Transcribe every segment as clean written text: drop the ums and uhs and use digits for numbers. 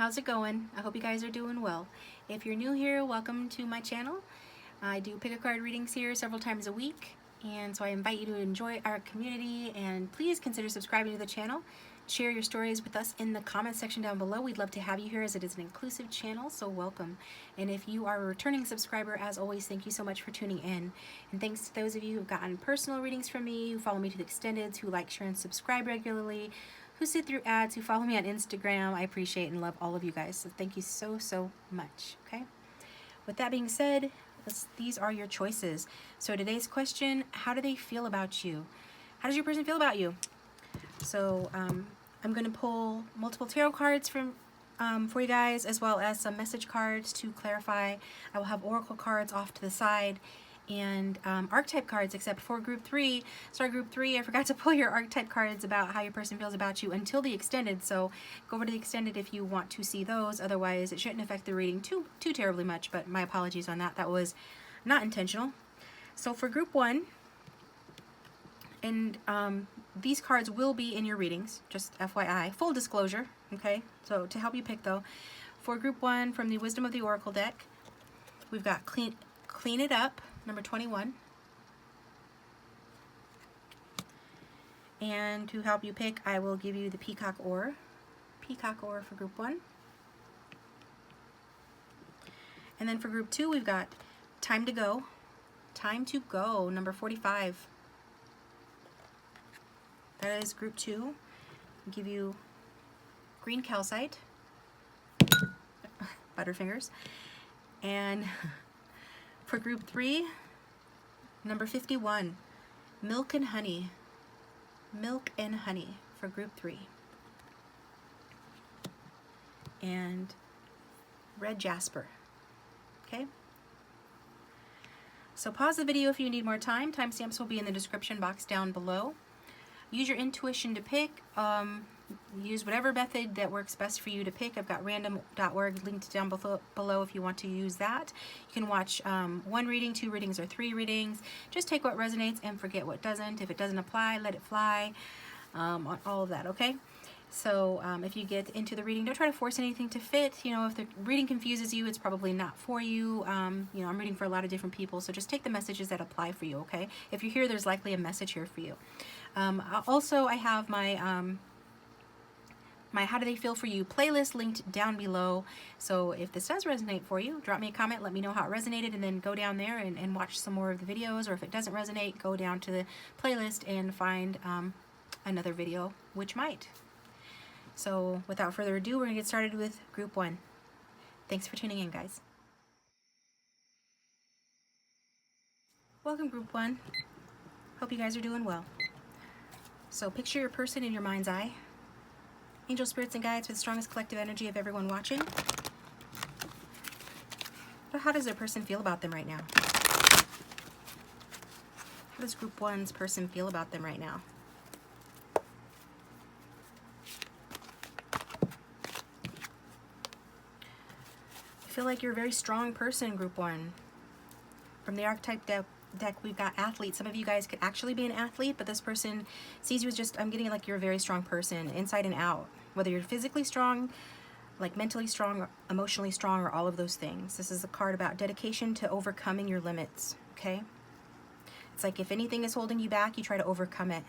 how's it going? I hope you guys are doing well. If you're new here, welcome to my channel. I do pick a card readings here several times a week, and so I invite you to enjoy our community, and please consider subscribing to the channel. Share your stories with us in the comments section down below. We'd love to have you here, as it is an inclusive channel, so welcome. And if you are a returning subscriber, as always, thank you so much for tuning in. And thanks to those of you who've gotten personal readings from me, who follow me to the extendeds, who like, share, and subscribe regularly, who sit through ads, who follow me on Instagram. I appreciate and love all of you guys, so thank you so much. Okay, with that being said, these are your choices. So today's question: how do they feel about you? How does your person feel about you? So I'm going to pull multiple tarot cards from for you guys, as well as some message cards to clarify. I will have oracle cards off to the side, and archetype cards, except for group 3. Sorry, group 3, I forgot to pull your archetype cards about how your person feels about you until the extended, so go over to the extended if you want to see those. Otherwise, it shouldn't affect the reading too terribly much, but my apologies on that. That was not intentional. So for group 1, and these cards will be in your readings, just FYI, full disclosure, okay? So to help you pick, though, for group 1 from the Wisdom of the Oracle deck, we've got Clean It Up, number 21. And to help you pick, I will give you the Peacock Ore for group 1. And then for group 2, we've got Time to Go, number 45. That is group 2. I'll give you Green Calcite, Butterfingers. And for group 3, number 51, Milk and Honey for group 3. And Red Jasper. Okay? So pause the video if you need more time. Timestamps will be in the description box down below. Use your intuition to pick. Use whatever method that works best for you to pick. I've got random.org linked down below if you want to use that. You can watch 1 reading, 2 readings, or 3 readings. Just take what resonates and forget what doesn't. If it doesn't apply, let it fly. On all of that, okay? So if you get into the reading, don't try to force anything to fit. You know, if the reading confuses you, it's probably not for you. You know, I'm reading for a lot of different people, so just take the messages that apply for you, okay? If you're here, there's likely a message here for you. Also, I have my my How Do They Feel For You playlist linked down below. So if this does resonate for you, drop me a comment, let me know how it resonated, and then go down there and watch some more of the videos. Or if it doesn't resonate, go down to the playlist and find another video which might. So without further ado, we're going to get started with group 1. Thanks for tuning in, guys. Welcome, group 1. Hope you guys are doing well. So picture your person in your mind's eye. Angel spirits and guides, with the strongest collective energy of everyone watching. But how does their person feel about them right now? How does group 1's person feel about them right now? I feel like you're a very strong person, group 1. From the archetype deck, we've got athlete. Some of you guys could actually be an athlete, but this person sees you as just, I'm getting like you're a very strong person, inside and out. Whether you're physically strong, like mentally strong, or emotionally strong, or all of those things. This is a card about dedication to overcoming your limits, okay? It's like if anything is holding you back, you try to overcome it.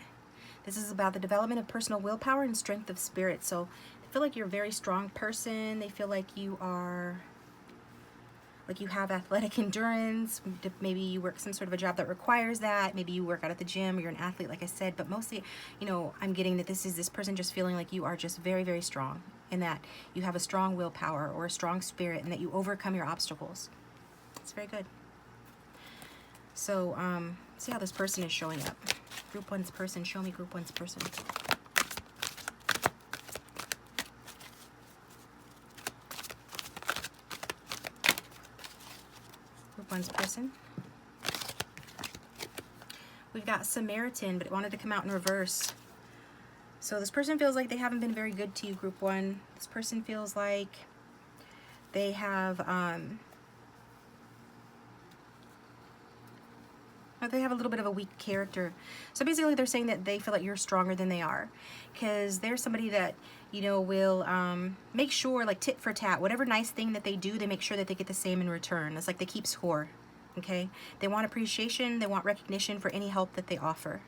This is about the development of personal willpower and strength of spirit. So I feel like you're a very strong person. They feel like you are, like you have athletic endurance. Maybe you work some sort of a job that requires that. Maybe you work out at the gym, or you're an athlete, like I said. But mostly, you know, I'm getting that this is this person just feeling like you are just very strong, and that you have a strong willpower or a strong spirit, and that you overcome your obstacles. It's very good. So see how this person is showing up. Group 1's person. Show me group 1's person. One's person. We've got Samaritan, but it wanted to come out in reverse. So this person feels like they haven't been very good to you, group 1. This person feels like they have or they have a little bit of a weak character. So basically they're saying that they feel like you're stronger than they are, because they're somebody that, you know, will make sure, like tit for tat, whatever nice thing that they do, they make sure that they get the same in return. It's like they keep score, okay? They want appreciation, they want recognition for any help that they offer.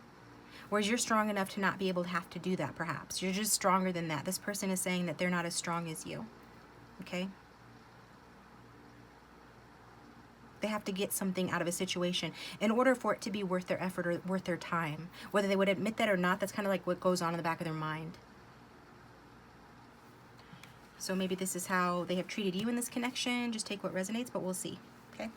Whereas you're strong enough to not be able to have to do that, perhaps. You're just stronger than that. This person is saying that they're not as strong as you, okay? They have to get something out of a situation in order for it to be worth their effort or worth their time. Whether they would admit that or not, that's kind of like what goes on in the back of their mind. So maybe this is how they have treated you in this connection. Just take what resonates, but we'll see, okay?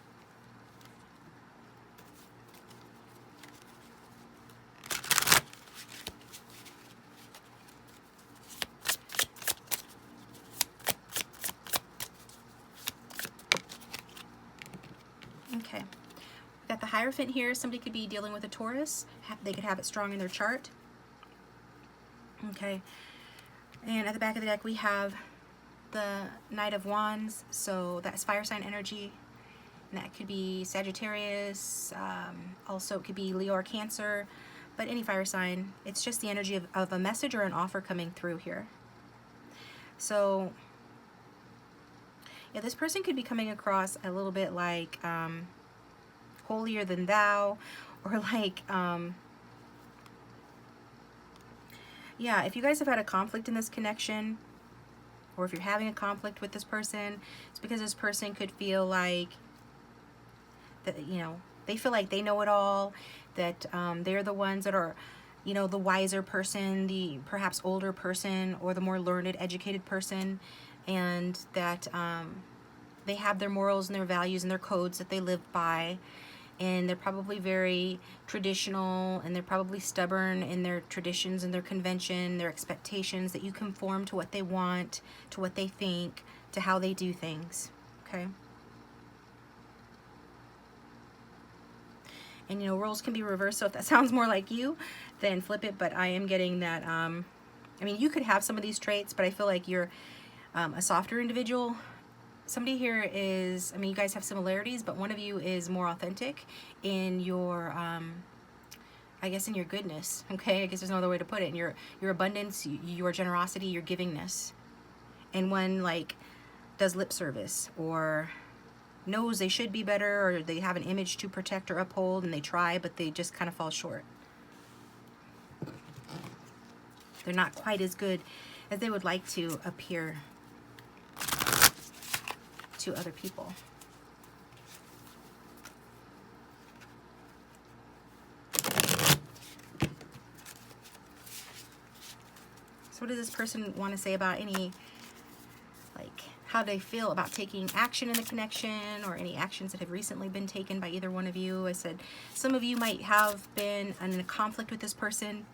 Okay, we've got the Hierophant here. Somebody could be dealing with a Taurus. They could have it strong in their chart. Okay, and at the back of the deck we have the Knight of Wands, so that's fire sign energy, and that could be Sagittarius, also it could be Leo or Cancer, but any fire sign. It's just the energy of a message or an offer coming through here. So yeah, this person could be coming across a little bit like holier than thou, or like yeah, if you guys have had a conflict in this connection, or if you're having a conflict with this person, it's because this person could feel like that, you know, they feel like they know it all, that they're the ones that are, you know, the wiser person, the perhaps older person, or the more learned, educated person, and that they have their morals and their values and their codes that they live by, and they're probably very traditional, and they're probably stubborn in their traditions and their convention, their expectations, that you conform to what they want, to what they think, to how they do things, okay? And you know, roles can be reversed, so if that sounds more like you, then flip it. But I am getting that, I mean, you could have some of these traits, but I feel like you're a softer individual. Somebody here is, I mean, you guys have similarities, but one of you is more authentic in your, I guess, in your goodness, okay? I guess there's no other way to put it. In your abundance, your generosity, your givingness. And one, like, does lip service, or knows they should be better, or they have an image to protect or uphold, and they try, but they just kind of fall short. They're not quite as good as they would like to appear to other people. So what does this person want to say about any, like, how they feel about taking action in the connection, or any actions that have recently been taken by either one of you? I said some of you might have been in a conflict with this person,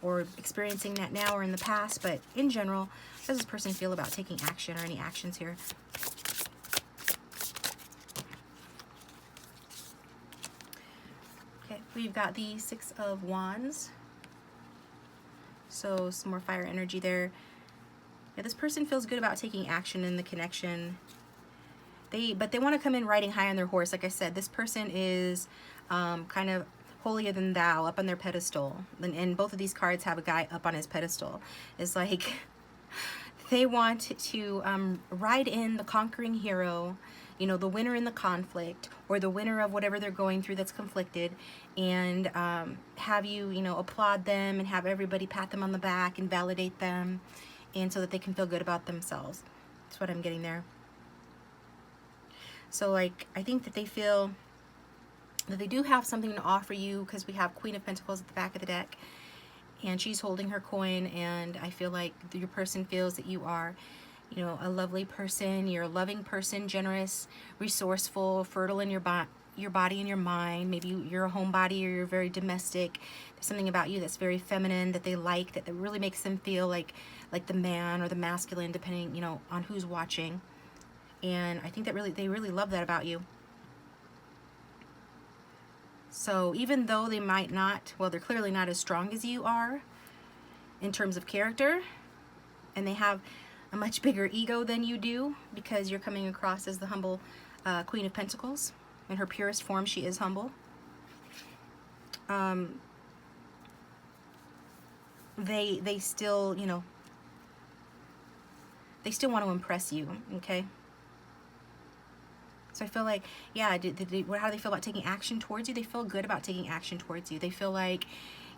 or experiencing that now or in the past, but in general, how does this person feel about taking action, or any actions here? Okay, we've got the Six of Wands. So some more fire energy there. Yeah, this person feels good about taking action in the connection. But they want to come in riding high on their horse. Like I said, this person is kind of holier than thou, up on their pedestal. And both of these cards have a guy up on his pedestal. It's like they want to ride in the conquering hero, you know, the winner in the conflict, or the winner of whatever they're going through that's conflicted, and have you, you know, applaud them and have everybody pat them on the back and validate them, and so that they can feel good about themselves. That's what I'm getting there. So, like, I think that they feel that they do have something to offer you, because we have Queen of Pentacles at the back of the deck, and she's holding her coin, and I feel like your person feels that you are, you know, a lovely person, you're a loving person, generous, resourceful, fertile in your body and your mind. Maybe you're a homebody, or you're very domestic. There's something about you that's very feminine that they like, that really makes them feel like the man or the masculine, depending, you know, on who's watching. And I think that they really love that about you. So even though they might not, well, they're clearly not as strong as you are in terms of character, and they have a much bigger ego than you do, because you're coming across as the humble Queen of Pentacles. In her purest form, she is humble. they still, you know, they still want to impress you, okay? So I feel like, yeah, how do they feel about taking action towards you? They feel good about taking action towards you. They feel like,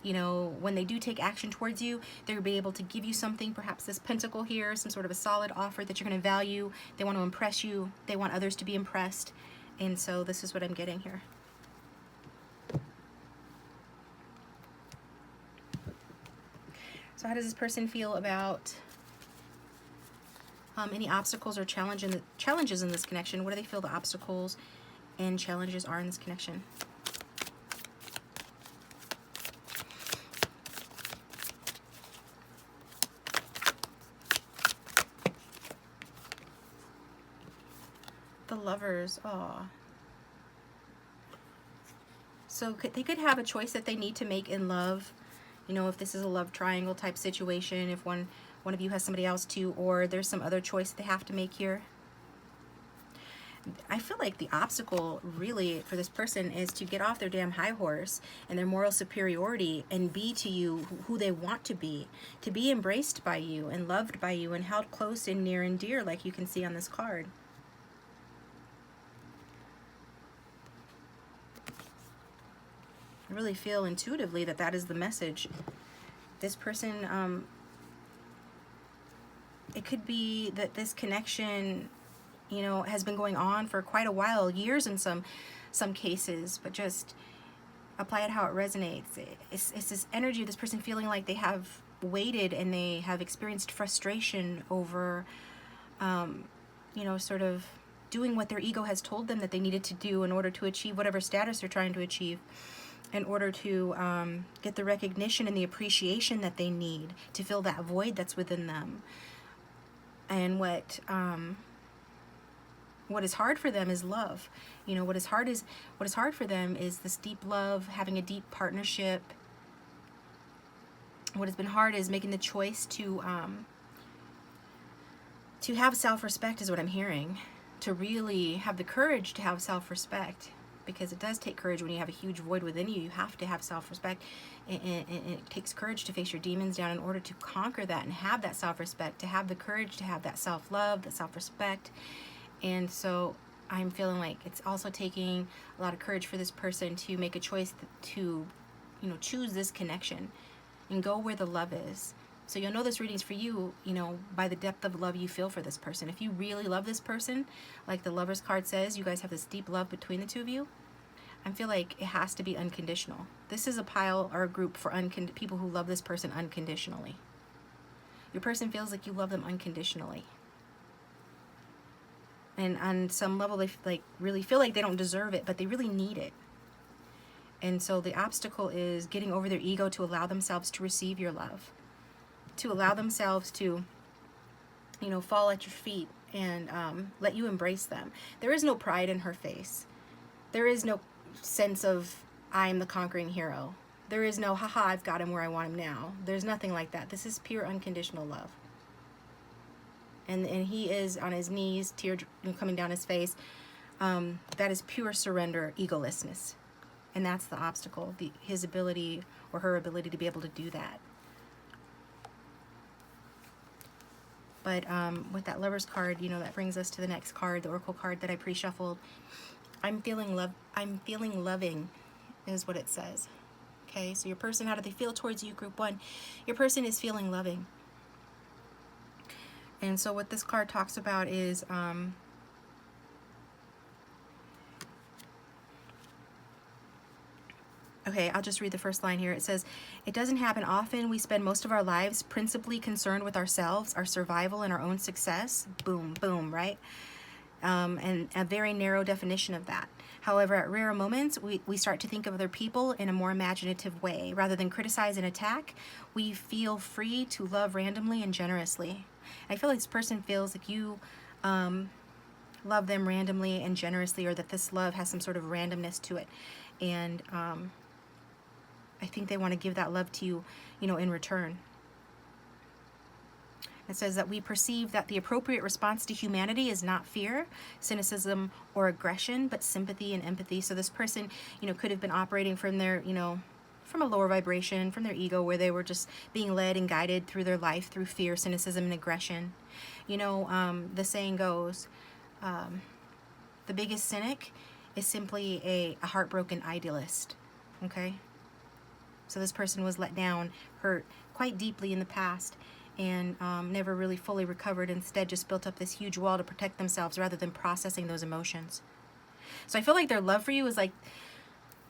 you know, when they do take action towards you, they're going to be able to give you something, perhaps this pentacle here, some sort of a solid offer that you're going to value. They want to impress you. They want others to be impressed. And so this is what I'm getting here. So how does this person feel about any obstacles or challenges in this connection? What do they feel the obstacles and challenges are in this connection? The Lovers. Aw. So they could have a choice that they need to make in love. You know, if this is a love triangle type situation, if one of you has somebody else too, or there's some other choice they have to make here. I feel like the obstacle really for this person is to get off their damn high horse and their moral superiority and be to you who they want to be embraced by you and loved by you and held close and near and dear, like you can see on this card. I really feel intuitively that that is the message. This person, it could be that this connection, you know, has been going on for quite a while, years in some cases, but just apply it how it resonates. It's this energy of this person feeling like they have waited and they have experienced frustration over, you know, sort of doing what their ego has told them that they needed to do in order to achieve whatever status they're trying to achieve, in order to get the recognition and the appreciation that they need to fill that void that's within them. And what is hard for them is love. You know, what is hard for them is this deep love, having a deep partnership. What has been hard is making the choice to have self-respect, is what I'm hearing. To really have the courage to have self-respect, because it does take courage when you have a huge void within you. You have to have self-respect, and it takes courage to face your demons down in order to conquer that and have that self-respect, to have the courage to have that self-love, that self-respect. And so I'm feeling like it's also taking a lot of courage for this person to make a choice to, you know, choose this connection and go where the love is. So you'll know this reading's for you, you know, by the depth of love you feel for this person. If you really love this person, like the Lovers card says, you guys have this deep love between the two of you, I feel like it has to be unconditional. This is a pile or a group for people who love this person unconditionally. Your person feels like you love them unconditionally. And on some level, they like really feel like they don't deserve it, but they really need it. And so the obstacle is getting over their ego to allow themselves to receive your love, to allow themselves to, you know, fall at your feet and let you embrace them. There is no pride in her face. There is no sense of, I'm the conquering hero. There is no, haha, I've got him where I want him now. There's nothing like that. This is pure unconditional love. And he is on his knees, tear coming down his face. That is pure surrender, egolessness. And that's the obstacle, his ability or her ability to be able to do that. But with that Lovers card, you know, that brings us to the next card, the Oracle card that I pre-shuffled. I'm feeling loving is what it says. Okay, so your person, how do they feel towards you, group one? Your person is feeling loving. And so what this card talks about is okay, I'll just read the first line here. It says, it doesn't happen often. We spend most of our lives principally concerned with ourselves, our survival, and our own success. Boom, boom, right? And a very narrow definition of that. However, at rare moments, we start to think of other people in a more imaginative way. Rather than criticize and attack, we feel free to love randomly and generously. I feel like this person feels like you love them randomly and generously, or that this love has some sort of randomness to it. And I think they want to give that love to you, you know, in return. It says that we perceive that the appropriate response to humanity is not fear, cynicism, or aggression, but sympathy and empathy. So this person, you know, could have been operating from their, you know, from a lower vibration, from their ego, where they were just being led and guided through their life through fear, cynicism, and aggression. You know, the saying goes, the biggest cynic is simply a heartbroken idealist. Okay? So this person was let down, hurt quite deeply in the past, and never really fully recovered. Instead, just built up this huge wall to protect themselves rather than processing those emotions. So I feel like their love for you is like,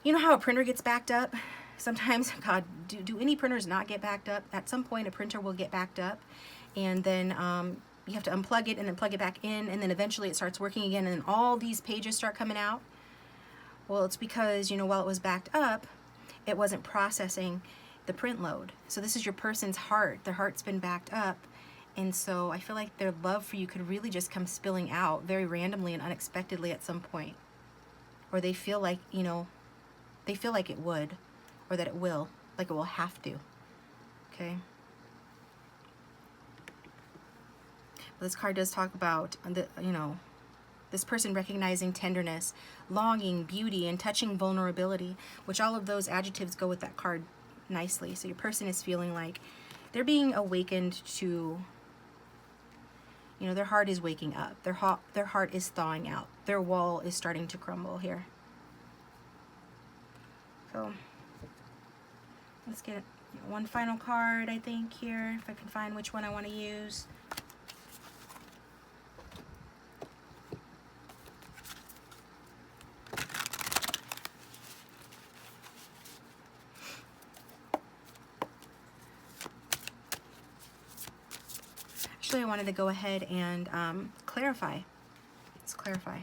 you know how a printer gets backed up? Sometimes, God, do any printers not get backed up? At some point, a printer will get backed up, and then you have to unplug it and then plug it back in, and then eventually it starts working again, and then all these pages start coming out. Well, it's because, you know, while it was backed up, it wasn't processing the print load. So this is your person's heart. Their heart's been backed up, and so I feel like their love for you could really just come spilling out very randomly and unexpectedly at some point. Or they feel like, you know, they feel like it would, or that it will, like it will have to. Okay? But this card does talk about, you know, this person recognizing tenderness, longing, beauty, and touching vulnerability, which all of those adjectives go with that card nicely. So your person is feeling like they're being awakened to, you know, their heart is waking up. Their heart is thawing out. Their wall is starting to crumble here. So let's get one final card, I think, here, if I can find which one I want to use. Actually, I wanted to go ahead and clarify. Let's clarify.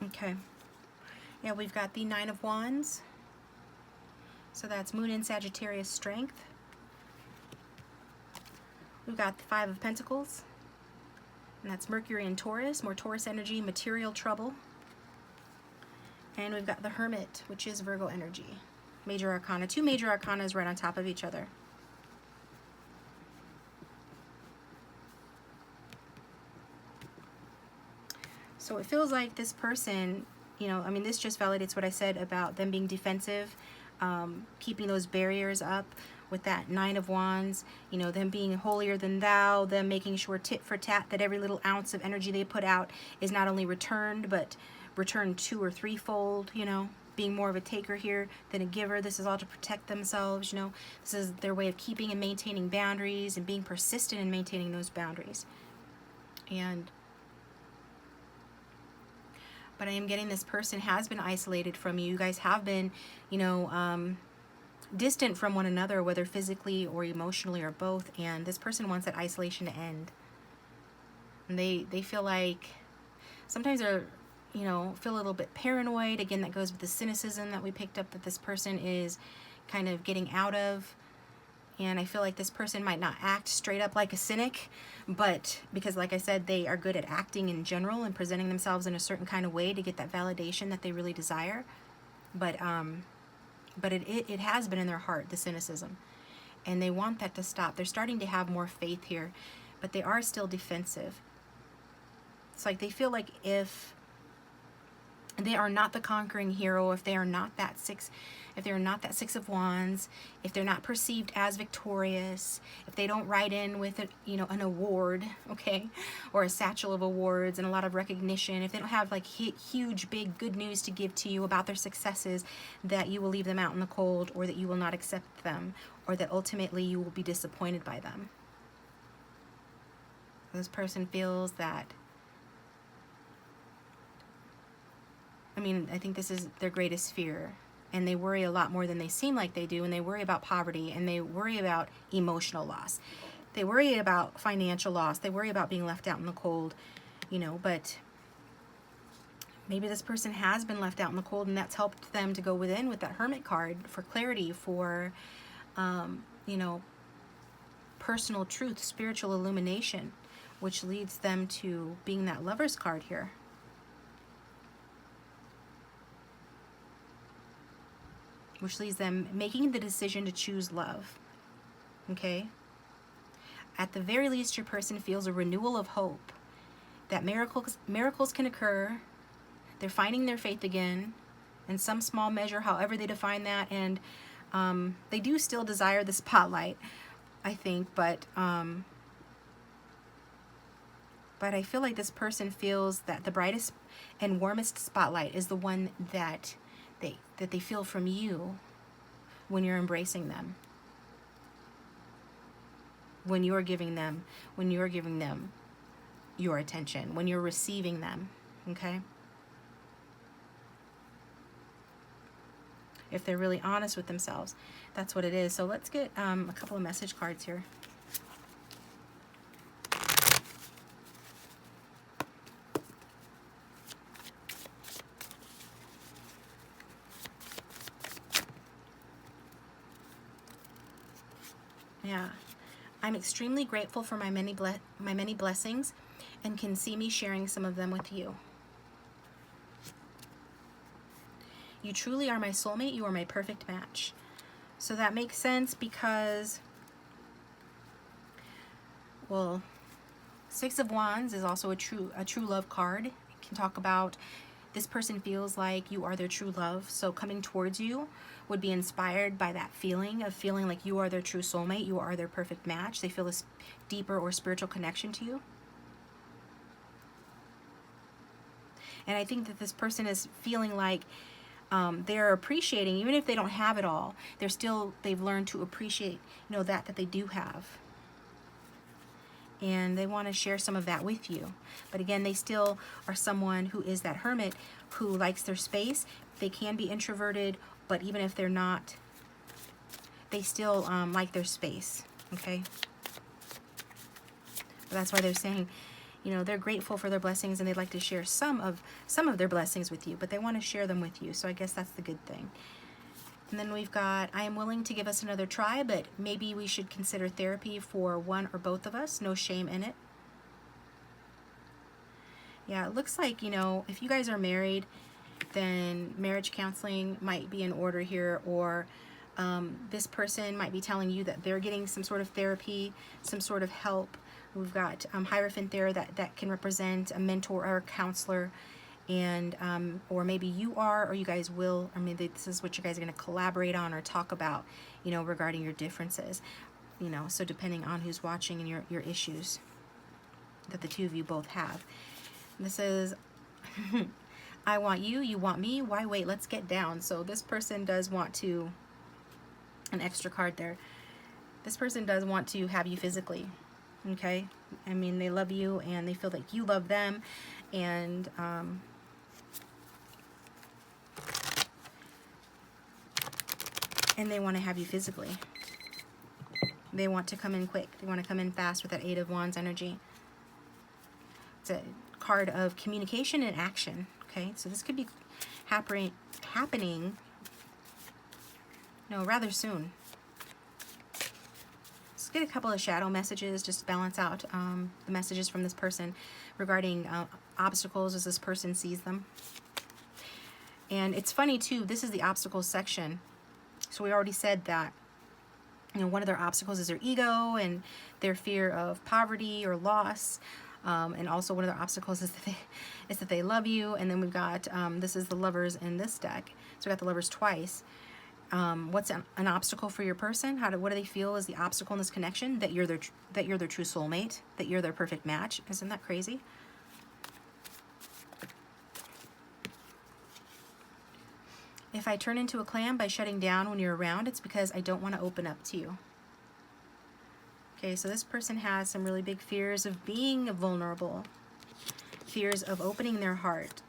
Okay. Yeah, we've got the Nine of Wands. So that's Moon in Sagittarius strength. We've got the Five of Pentacles. And that's Mercury in Taurus, more Taurus energy, material trouble. And we've got the Hermit, which is Virgo energy. Major Arcana. Two major arcanas right on top of each other. So it feels like this person, you know, I mean, this just validates what I said about them being defensive, keeping those barriers up with that Nine of Wands, you know, them being holier than thou, them making sure tit for tat that every little ounce of energy they put out is not only returned, but returned 2- or 3-fold, you know, being more of a taker here than a giver. This is all to protect themselves, you know. This is their way of keeping and maintaining boundaries and being persistent in maintaining those boundaries. But I am getting this person has been isolated from you. You guys have been, you know, distant from one another, whether physically or emotionally or both. And this person wants that isolation to end. And they feel like sometimes they're, you know, feel a little bit paranoid. Again, that goes with the cynicism that we picked up that this person is kind of getting out of. And I feel like this person might not act straight up like a cynic, but because, like I said, they are good at acting in general and presenting themselves in a certain kind of way to get that validation that they really desire. But it has been in their heart, the cynicism. And they want that to stop. They're starting to have more faith here, but they are still defensive. It's like they feel like if they are not the conquering hero, if they are not that Six of Wands, if they're not perceived as victorious, if they don't write in with an award, okay, or a satchel of awards and a lot of recognition, if they don't have like huge big good news to give to you about their successes, that you will leave them out in the cold, or that you will not accept them, or that ultimately you will be disappointed by them. This person feels that, I mean, I think this is their greatest fear. And they worry a lot more than they seem like they do. And they worry about poverty. And they worry about emotional loss. They worry about financial loss. They worry about being left out in the cold, you know. But maybe this person has been left out in the cold. And that's helped them to go within with that Hermit card for clarity, for, you know, personal truth, spiritual illumination, which leads them to being that Lover's card here. which leaves them making the decision to choose love. Okay? At the very least, your person feels a renewal of hope that miracles can occur. They're finding their faith again in some small measure, however they define that. And they do still desire the spotlight, I think, but I feel like this person feels that the brightest and warmest spotlight is the one that they feel from you when you're embracing them, when you're giving them your attention, when you're receiving them. Okay? If they're really honest with themselves, that's what it is. So let's get a couple of message cards here. Yeah, I'm extremely grateful for my many blessings, and can see me sharing some of them with you. You truly are my soulmate. You are my perfect match. So that makes sense because, well, Six of Wands is also a true love card. It can talk about this person feels like you are their true love. So coming towards you would be inspired by that feeling of feeling like you are their true soulmate. You are their perfect match. They feel this deeper or spiritual connection to you. And I think that this person is feeling like they're appreciating, even if they don't have it all, they've learned to appreciate, that they do have. And they want to share some of that with you. But again, they still are someone who is that hermit who likes their space. They can be introverted, but even if they're not, they still like their space. Okay? But that's why they're saying, they're grateful for their blessings and they'd like to share some of their blessings with you, but they want to share them with you. So I guess that's the good thing. And then we've got, I am willing to give us another try, but maybe we should consider therapy for one or both of us. No shame in it. Yeah, it looks like, if you guys are married, then marriage counseling might be in order here, or this person might be telling you that they're getting some sort of therapy, some sort of help. We've got Hierophant there that can represent a mentor or a counselor. And or maybe you are, or you guys will, this is what you guys are going to collaborate on or talk about, regarding your differences, so depending on who's watching and your issues that the two of you both have. This is, I want you, you want me, why wait, let's get down. So this person does want to, an extra card there, this person does want to have you physically, okay? They love you and they feel like you love them, and they want to have you physically. They want to come in quick. They want to come in fast with that Eight of Wands energy. It's a card of communication and action. Okay, so this could be happening rather soon. Let's get a couple of shadow messages just to balance out the messages from this person regarding obstacles as this person sees them. And it's funny too, this is the obstacles section. So we already said that, one of their obstacles is their ego and their fear of poverty or loss. And also one of their obstacles is that they love you. And then we've got, this is the Lovers in this deck. So we got the Lovers twice. What's an obstacle for your person? What do they feel is the obstacle in this connection? That you're their true soulmate, that you're their perfect match. Isn't that crazy? If I turn into a clam by shutting down when you're around, it's because I don't want to open up to you. Okay, so this person has some really big fears of being vulnerable, fears of opening their heart,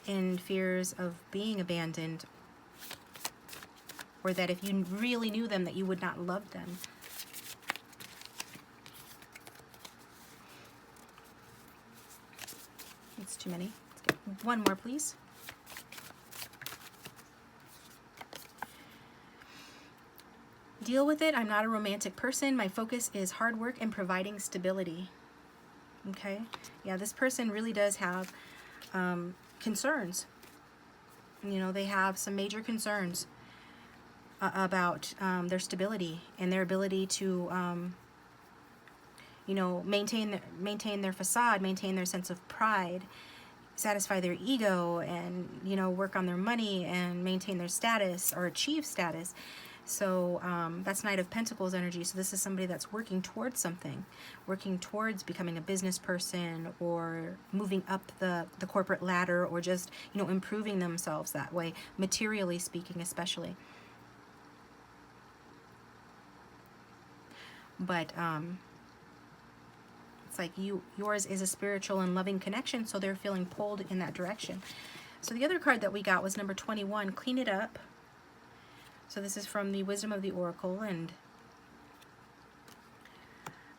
and fears of being abandoned, or that if you really knew them, that you would not love them. It's too many. Let's get one more, please. Deal with it. I'm not a romantic person. My focus is hard work and providing stability. Okay? Yeah, this person really does have concerns. They have some major concerns. about their stability and their ability to, you know, maintain their facade, maintain their sense of pride, satisfy their ego, and, you know, work on their money and maintain their status or achieve status. So that's Knight of Pentacles energy. So this is somebody that's working towards something, working towards becoming a business person or moving up the corporate ladder, or just, you know, improving themselves that way, materially speaking especially. But it's like yours is a spiritual and loving connection, so they're feeling pulled in that direction. So the other card that we got was number 21, Clean It Up. So this is from the Wisdom of the Oracle, and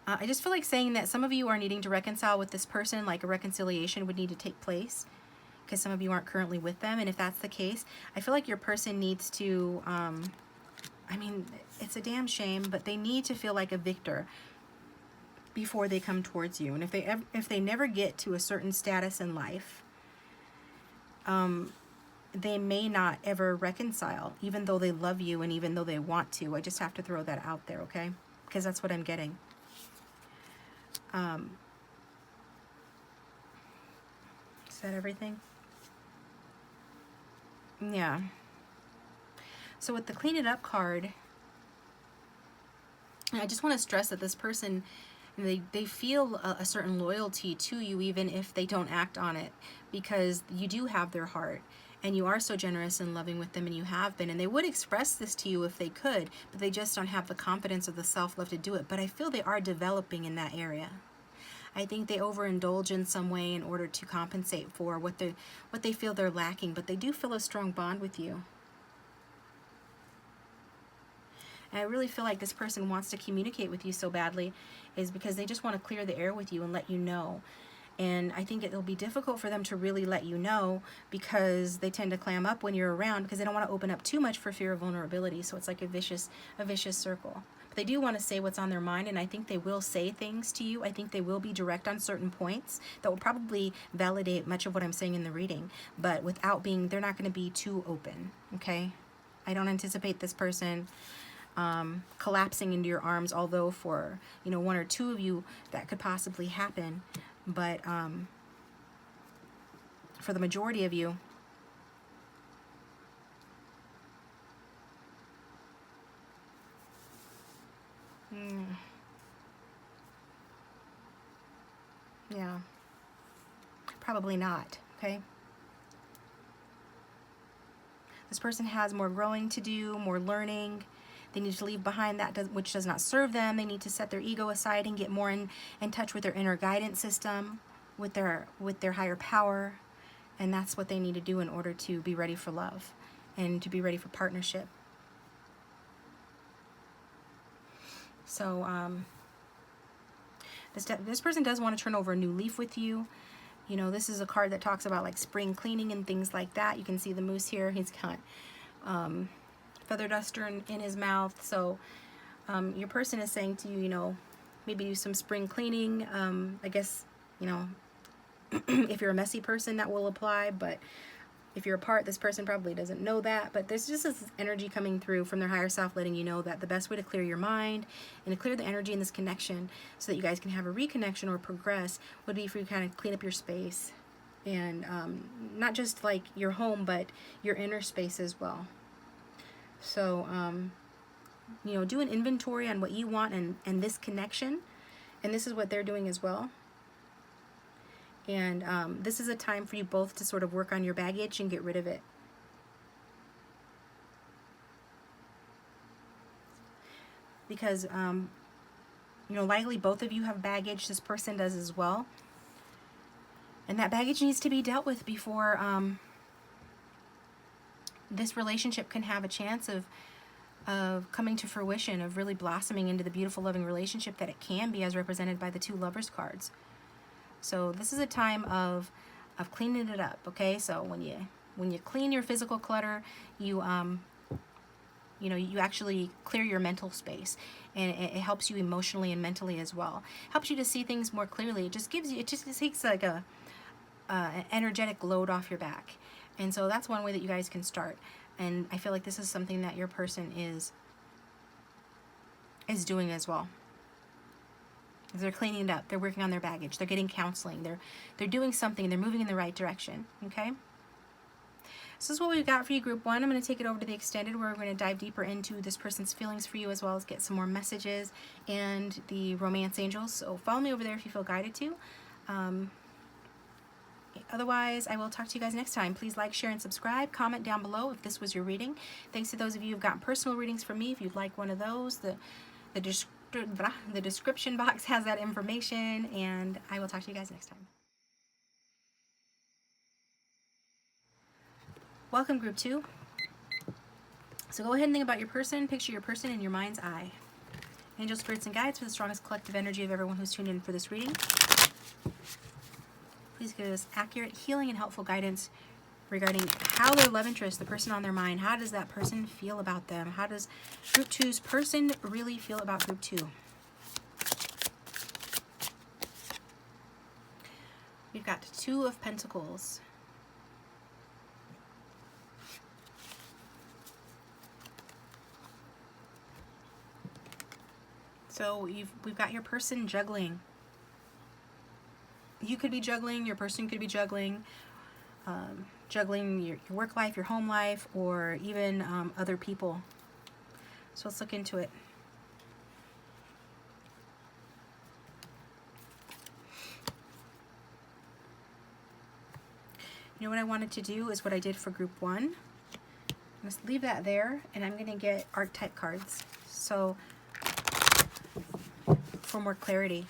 I just feel like saying that some of you are needing to reconcile with this person, like a reconciliation would need to take place, because some of you aren't currently with them. And if that's the case, I feel like your person needs to, I mean, it's a damn shame, but they need to feel like a victor before they come towards you. And if they never get to a certain status in life, they may not ever reconcile, even though they love you and even though they want to. I just have to throw that out there, okay? Because that's what I'm getting. Is that everything? Yeah. So with the Clean It Up card, I just want to stress that this person, they feel a certain loyalty to you even if they don't act on it, because you do have their heart. And you are so generous and loving with them, and you have been. And they would express this to you if they could, but they just don't have the confidence or the self-love to do it. But I feel they are developing in that area. I think they overindulge in some way in order to compensate for what they feel they're lacking. But they do feel a strong bond with you. And I really feel like this person wants to communicate with you so badly is because they just want to clear the air with you and let you know. And I think it'll be difficult for them to really let you know, because they tend to clam up when you're around, because they don't want to open up too much for fear of vulnerability. So it's like a vicious circle. But they do want to say what's on their mind, and I think they will say things to you. I think they will be direct on certain points that will probably validate much of what I'm saying in the reading, but without being, they're not going to be too open, okay? I don't anticipate this person collapsing into your arms, although for, you know, one or two of you that could possibly happen. But for the majority of you, yeah, probably not, okay? This person has more growing to do, more learning. They need to leave behind that which does not serve them. They need to set their ego aside and get more in touch with their inner guidance system, with their higher power. And that's what they need to do in order to be ready for love and to be ready for partnership. So this person does want to turn over a new leaf with you. You know, this is a card that talks about like spring cleaning and things like that. You can see the moose here. He's got feather duster in his mouth. So your person is saying to you, you know, maybe do some spring cleaning. I guess, you know, if you're a messy person, that will apply. But if you're apart, this person probably doesn't know that. But there's just this energy coming through from their higher self, letting you know that the best way to clear your mind and to clear the energy in this connection so that you guys can have a reconnection or progress would be for you to kind of clean up your space. And not just like your home, but your inner space as well. So, you know, do an inventory on what you want and this connection. And this is what they're doing as well. And this is a time for you both to sort of work on your baggage and get rid of it. Because, you know, likely both of you have baggage. This person does as well. And that baggage needs to be dealt with before this relationship can have a chance of coming to fruition, of really blossoming into the beautiful, loving relationship that it can be, as represented by the two Lovers cards. So this is a time of cleaning it up, okay? So when you clean your physical clutter, you know, you actually clear your mental space, and it helps you emotionally and mentally as well. Helps you to see things more clearly. It just takes like an energetic load off your back. And so that's one way that you guys can start. And I feel like this is something that your person is doing as well. They're cleaning it up. They're working on their baggage. They're getting counseling. They're doing something. They're moving in the right direction. Okay? So this is what we've got for you, group 1. I'm going to take it over to the extended, where we're going to dive deeper into this person's feelings for you, as well as get some more messages and the romance angels. So follow me over there if you feel guided to. Otherwise, I will talk to you guys next time. Please like, share, and subscribe. Comment down below if this was your reading. Thanks to those of you who've gotten personal readings from me. If you'd like one of those, the description box has that information, and I will talk to you guys next time. Welcome, group 2. So go ahead and think about your person. Picture your person in your mind's eye. Angel, spirits, and guides for the strongest collective energy of everyone who's tuned in for this reading. Please give us accurate, healing, and helpful guidance regarding how their love interest, the person on their mind, how does that person feel about them? How does group 2's person really feel about group 2? We've got 2 of Pentacles. So we've got your person juggling. You could be juggling, your person could be juggling, juggling your work life, your home life, or even other people. So let's look into it. You know what I wanted to do is what I did for group 1. Let's leave that there, and I'm going to get archetype cards. So for more clarity.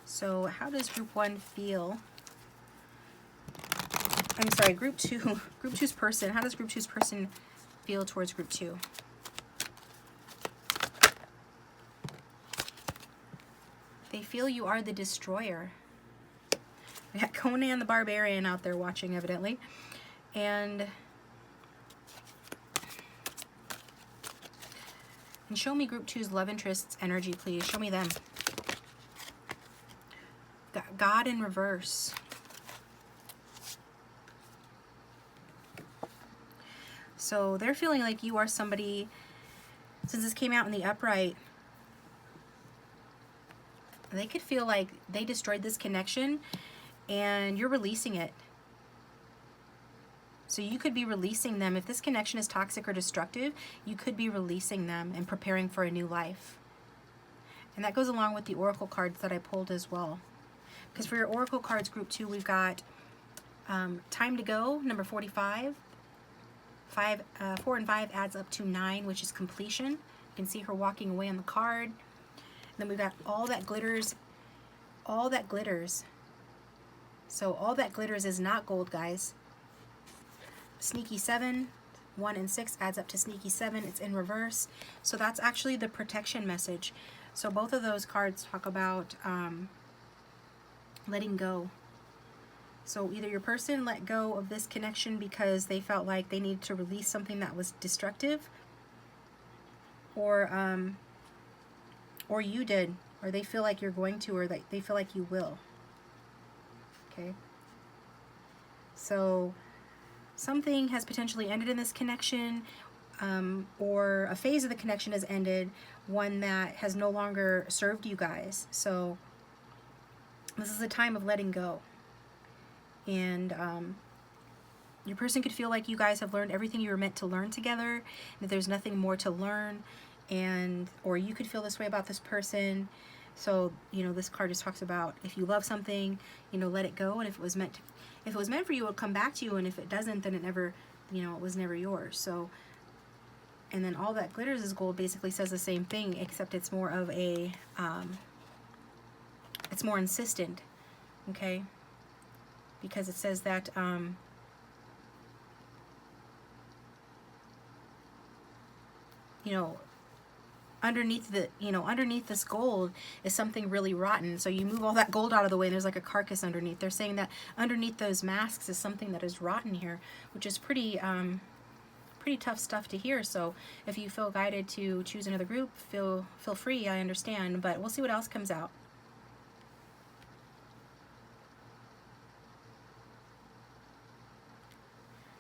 So how does group 1 feel? I'm sorry, group 2. Group 2's person. How does group 2's person feel towards group 2? They feel you are the destroyer. We got Conan the Barbarian out there watching, evidently. And show me group 2's love interests energy, please. Show me them. God in reverse. So they're feeling like you are somebody, since this came out in the upright, they could feel like they destroyed this connection and you're releasing it. So you could be releasing them. If this connection is toxic or destructive, you could be releasing them and preparing for a new life. And that goes along with the oracle cards that I pulled as well. Because for your oracle cards, group 2, we've got time to go, number 45. 4 and 5 adds up to 9, which is completion. You can see her walking away on the card. And then we've got all that glitters. All that glitters. So all that glitters is not gold, guys. Sneaky 7, 1 and 6 adds up to sneaky 7. It's in reverse. So that's actually the protection message. So both of those cards talk about letting go. So either your person let go of this connection because they felt like they needed to release something that was destructive, or you did, or they feel like you're going to, or that they feel like you will. Okay. So something has potentially ended in this connection, or a phase of the connection has ended, one that has no longer served you guys. So this is a time of letting go. And your person could feel like you guys have learned everything you were meant to learn together, that there's nothing more to learn, or you could feel this way about this person. So, you know, this card just talks about if you love something, you know, let it go, and if it was meant for you, it'll come back to you, and if it doesn't, then it never, you know, it was never yours. So, and then all that glitters is gold basically says the same thing, except it's more of a it's more insistent, okay? Because it says that you know, underneath this gold is something really rotten. So you move all that gold out of the way and there's like a carcass underneath. They're saying that underneath those masks is something that is rotten here, which is pretty tough stuff to hear. So if you feel guided to choose another group, feel free. I understand, but we'll see what else comes out.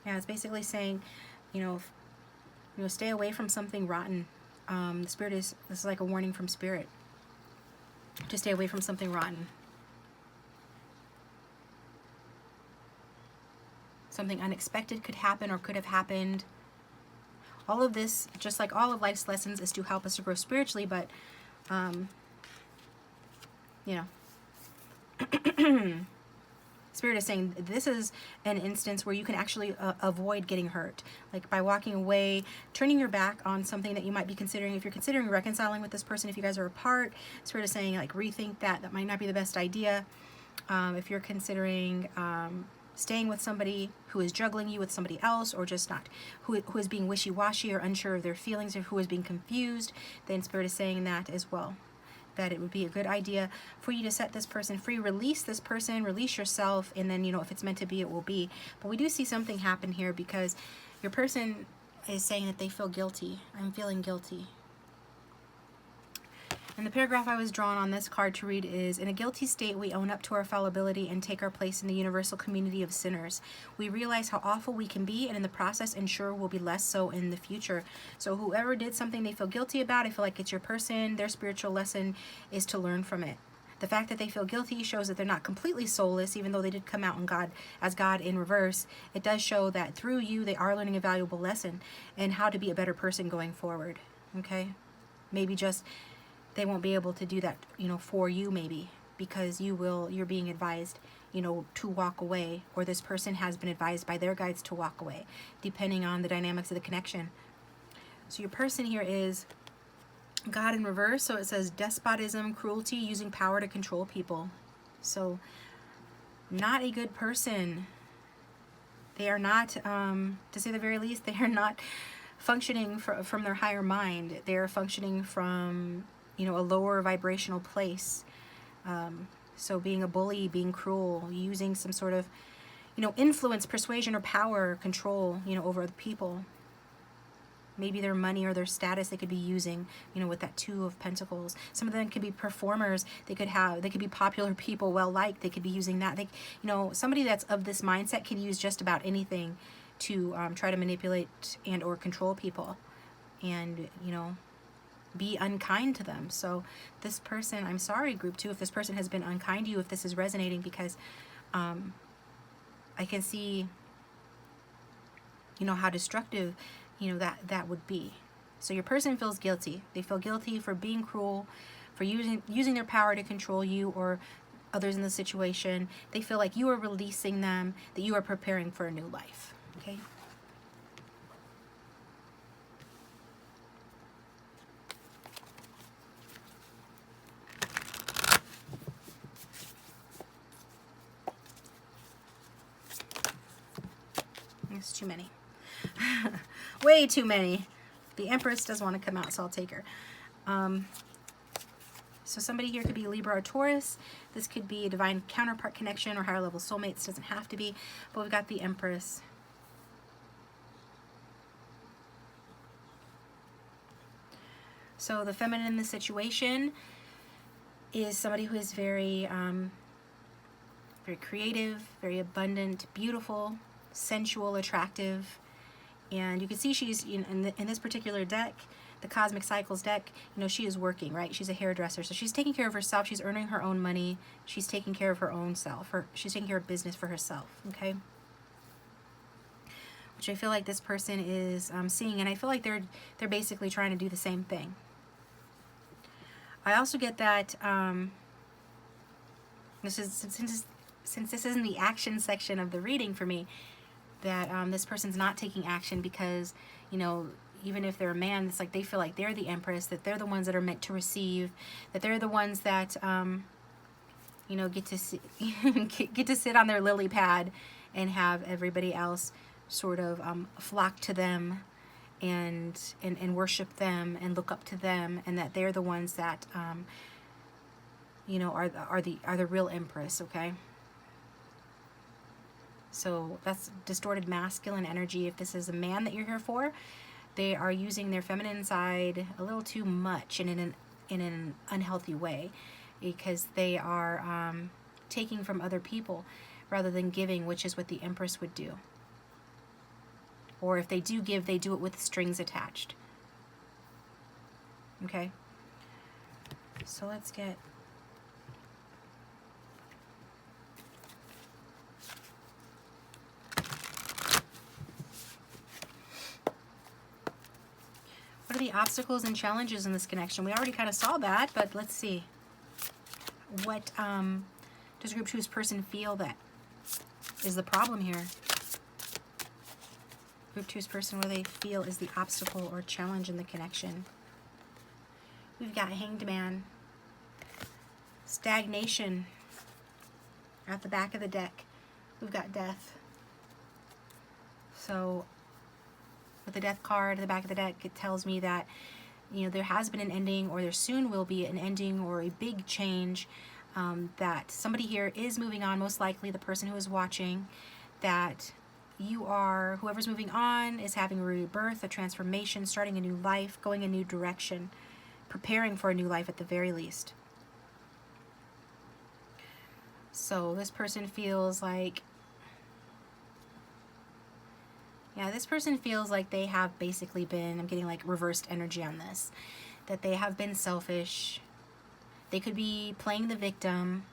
Yeah, it's basically saying, you know, stay away from something rotten. The Spirit this is like a warning from Spirit. To stay away from something rotten. Something unexpected could happen or could have happened. All of this, just like all of life's lessons, is to help us to grow spiritually, but, you know, Spirit is saying this is an instance where you can actually avoid getting hurt. Like by walking away, turning your back on something that you might be considering. If you're considering reconciling with this person, if you guys are apart, Spirit is saying like rethink that. That might not be the best idea. If you're considering staying with somebody who is juggling you with somebody else, or just not, who is being wishy-washy or unsure of their feelings, or who is being confused, then Spirit is saying that as well. That it would be a good idea for you to set this person free, release this person, release yourself, and then, you know, if it's meant to be, it will be. But we do see something happen here because your person is saying that they feel guilty. I'm feeling guilty. And the paragraph I was drawn on this card to read is, in a guilty state, we own up to our fallibility and take our place in the universal community of sinners. We realize how awful we can be, and in the process ensure we'll be less so in the future. So whoever did something they feel guilty about, I feel like it's your person. Their spiritual lesson is to learn from it. The fact that they feel guilty shows that they're not completely soulless, even though they did come out in God as God in reverse. It does show that through you, they are learning a valuable lesson and how to be a better person going forward. Okay? Maybe just they won't be able to do that, you know, for you maybe, because you're being advised, you know, to walk away, or this person has been advised by their guides to walk away, depending on the dynamics of the connection. So your person here is God in reverse, so it says despotism, cruelty, using power to control people. So not a good person. They are not, to say the very least, they are not functioning from their higher mind. They are functioning from, you know, a lower vibrational place. So being a bully, being cruel, using some sort of, you know, influence, persuasion, or power, control, you know, over other people. Maybe their money or their status they could be using, you know, with that Two of Pentacles. Some of them could be performers. They could be popular people, well-liked. They could be using that. They, you know, somebody that's of this mindset can use just about anything to try to manipulate and or control people, and, you know, be unkind to them. So this person, I'm sorry, group 2, if this person has been unkind to you, if this is resonating, because I can see, you know, how destructive, you know, that would be. So your person feels guilty. They feel guilty for being cruel, for using their power to control you or others in the situation. They feel like you are releasing them, that you are preparing for a new life. Okay? It's too many. Way too many. The Empress does want to come out, so I'll take her. So somebody here could be Libra or Taurus. This could be a divine counterpart connection or higher level soulmates. Doesn't have to be. But we've got the Empress. So the feminine in this situation is somebody who is very, very creative, very abundant, beautiful, sensual, attractive. And you can see she's in this particular deck, the Cosmic Cycles deck, you know, she is working, right? She's a hairdresser, so she's taking care of herself. She's earning her own money. She's taking care of her own self. She's taking care of business for herself, okay? Which I feel like this person is seeing, and I feel like they're basically trying to do the same thing. I also get that this is since this is in the action section of the reading for me, that this person's not taking action because, you know, even if they're a man, it's like they feel like they're the Empress, that they're the ones that are meant to receive, that they're the ones that, you know, get to sit on their lily pad and have everybody else sort of flock to them and worship them and look up to them, and that they're the ones that, you know, are the real Empress, okay? So that's distorted masculine energy. If this is a man that you're here for, they are using their feminine side a little too much and in an unhealthy way, because they are taking from other people rather than giving, which is what the Empress would do. Or if they do give, they do it with strings attached. Okay? So let's get... What are the obstacles and challenges in this connection? We already kind of saw that, but let's see. What does group two's person feel that is the problem here? Group two's person, what do they feel is the obstacle or challenge in the connection? We've got Hanged Man. Stagnation at the back of the deck. We've got Death. So with the Death card at the back of the deck, it tells me that, you know, there has been an ending, or there soon will be an ending or a big change, that somebody here is moving on, most likely the person who is watching, that you are, whoever's moving on is having a rebirth, a transformation, starting a new life, going a new direction, preparing for a new life at the very least. So this person feels like, yeah, this person feels like they have basically been, I'm getting like reversed energy on this, that they have been selfish. They could be playing the victim.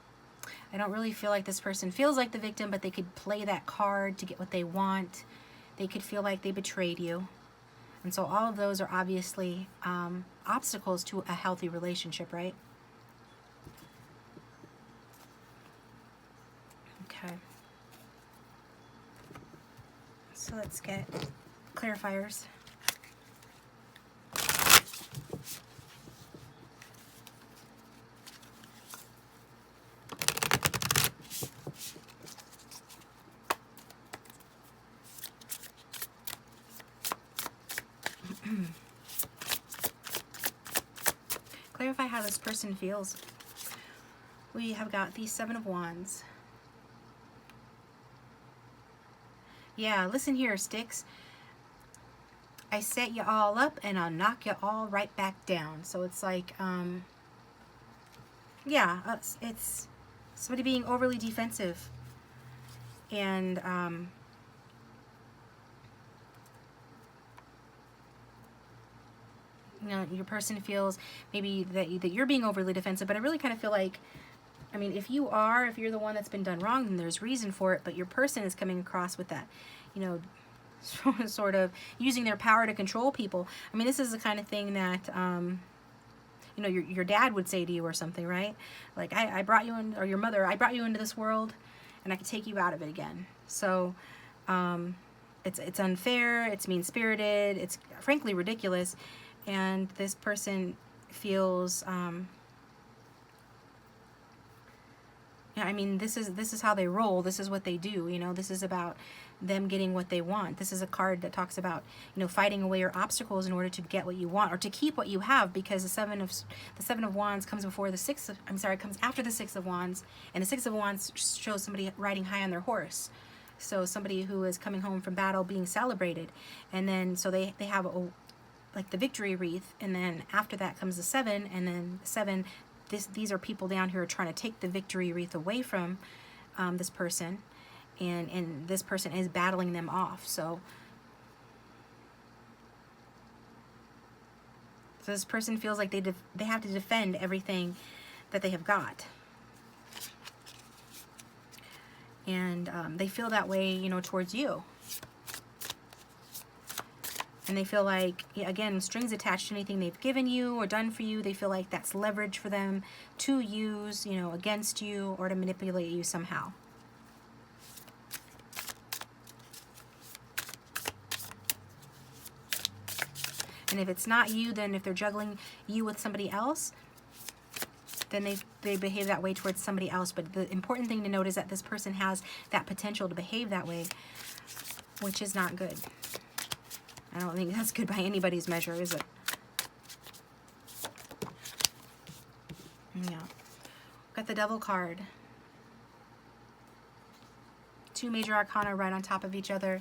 I don't really feel like this person feels like the victim, but they could play that card to get what they want. They could feel like they betrayed you. And so all of those are obviously obstacles to a healthy relationship, right? Okay. So let's get clarifiers. Clarify how this person feels. We have got the Seven of Wands. Yeah, listen here, Sticks. I set you all up and I'll knock you all right back down. So it's like, yeah, it's somebody being overly defensive. And, you know, your person feels maybe that you're being overly defensive, but I really kind of feel like, I mean, if you're the one that's been done wrong, then there's reason for it, but your person is coming across with that, you know, sort of using their power to control people. I mean, this is the kind of thing that, you know, your dad would say to you or something, right? Like, I brought you in, or your mother, I brought you into this world and I can take you out of it again. So, it's unfair, it's mean-spirited, it's frankly ridiculous. And this person feels, yeah, I mean, this is how they roll. This is what they do. You know, this is about them getting what they want. This is a card that talks about, you know, fighting away your obstacles in order to get what you want, or to keep what you have, because the Seven of Wands comes before the comes after the Six of Wands, and the Six of Wands shows somebody riding high on their horse. So somebody who is coming home from battle being celebrated, and then so they have like the victory wreath, and then after that comes the Seven, and then Seven. These are people down here trying to take the victory wreath away from this person, and this person is battling them off. So this person feels like they have to defend everything that they have got, and they feel that way, you know, towards you. And they feel like, again, strings attached to anything they've given you or done for you. They feel like that's leverage for them to use, you know, against you or to manipulate you somehow. And if it's not you, then if they're juggling you with somebody else, then they behave that way towards somebody else. But the important thing to note is that this person has that potential to behave that way, which is not good. I don't think that's good by anybody's measure, is it? Yeah. Got the Devil card. Two major arcana right on top of each other.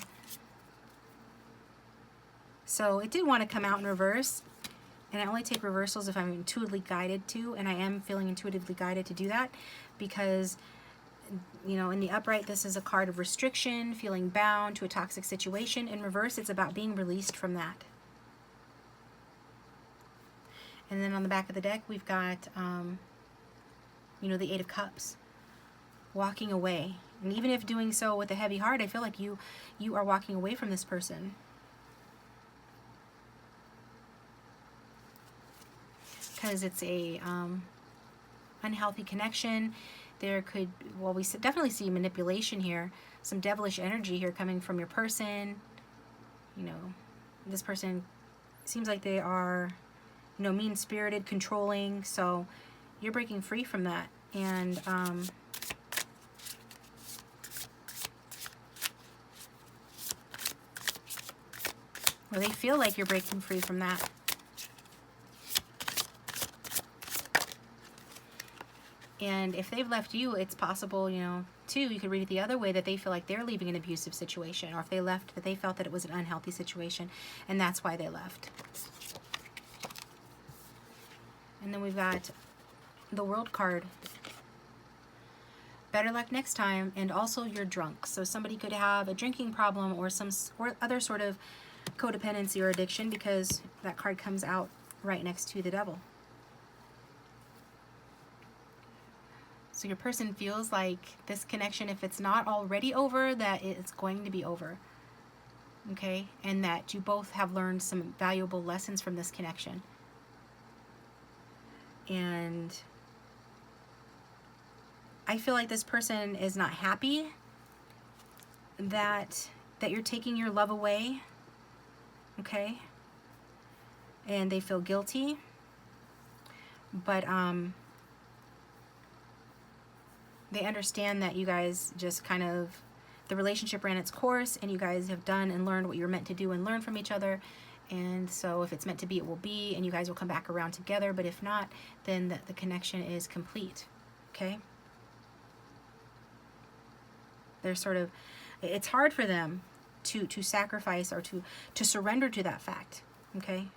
So it did want to come out in reverse. And I only take reversals if I'm intuitively guided to, and I am feeling intuitively guided to do that, because you know, in the upright, this is a card of restriction, feeling bound to a toxic situation. In reverse, it's about being released from that. And then on the back of the deck, we've got, you know, the Eight of Cups, walking away. And even if doing so with a heavy heart, I feel like you are walking away from this person. Because it's a unhealthy connection. There could, well, we definitely see manipulation here, some devilish energy here coming from your person. You know, this person seems like they are, you know, mean-spirited, controlling. So you're breaking free from that. And or they feel like you're breaking free from that. And if they've left you, it's possible, you know, too, you could read it the other way, that they feel like they're leaving an abusive situation, or if they left, that they felt that it was an unhealthy situation, and that's why they left. And then we've got the World card. Better luck next time, and also you're drunk. So somebody could have a drinking problem or some or other sort of codependency or addiction, because that card comes out right next to the Devil. So your person feels like this connection, if it's not already over, that it's going to be over. Okay? And that you both have learned some valuable lessons from this connection. And I feel like this person is not happy that you're taking your love away. Okay? And they feel guilty. But they understand that you guys just kind of, the relationship ran its course, and you guys have done and learned what you're meant to do and learn from each other. And so if it's meant to be, it will be, and you guys will come back around together. But if not, then the connection is complete. Okay? They're sort of, it's hard for them to sacrifice or to surrender to that fact. Okay?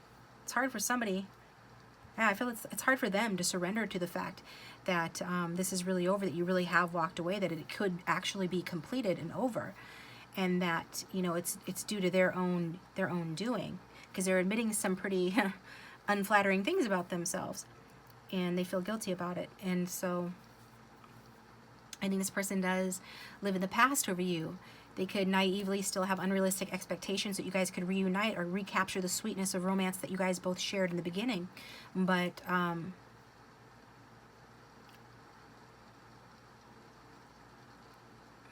It's hard for somebody. Yeah, I feel it's hard for them to surrender to the fact that this is really over, that you really have walked away, that it could actually be completed and over, and that, you know, it's due to their own doing, because they're admitting some pretty unflattering things about themselves, and they feel guilty about it. And so I think this person does live in the past over you. They could naively still have unrealistic expectations that you guys could reunite or recapture the sweetness of romance that you guys both shared in the beginning. But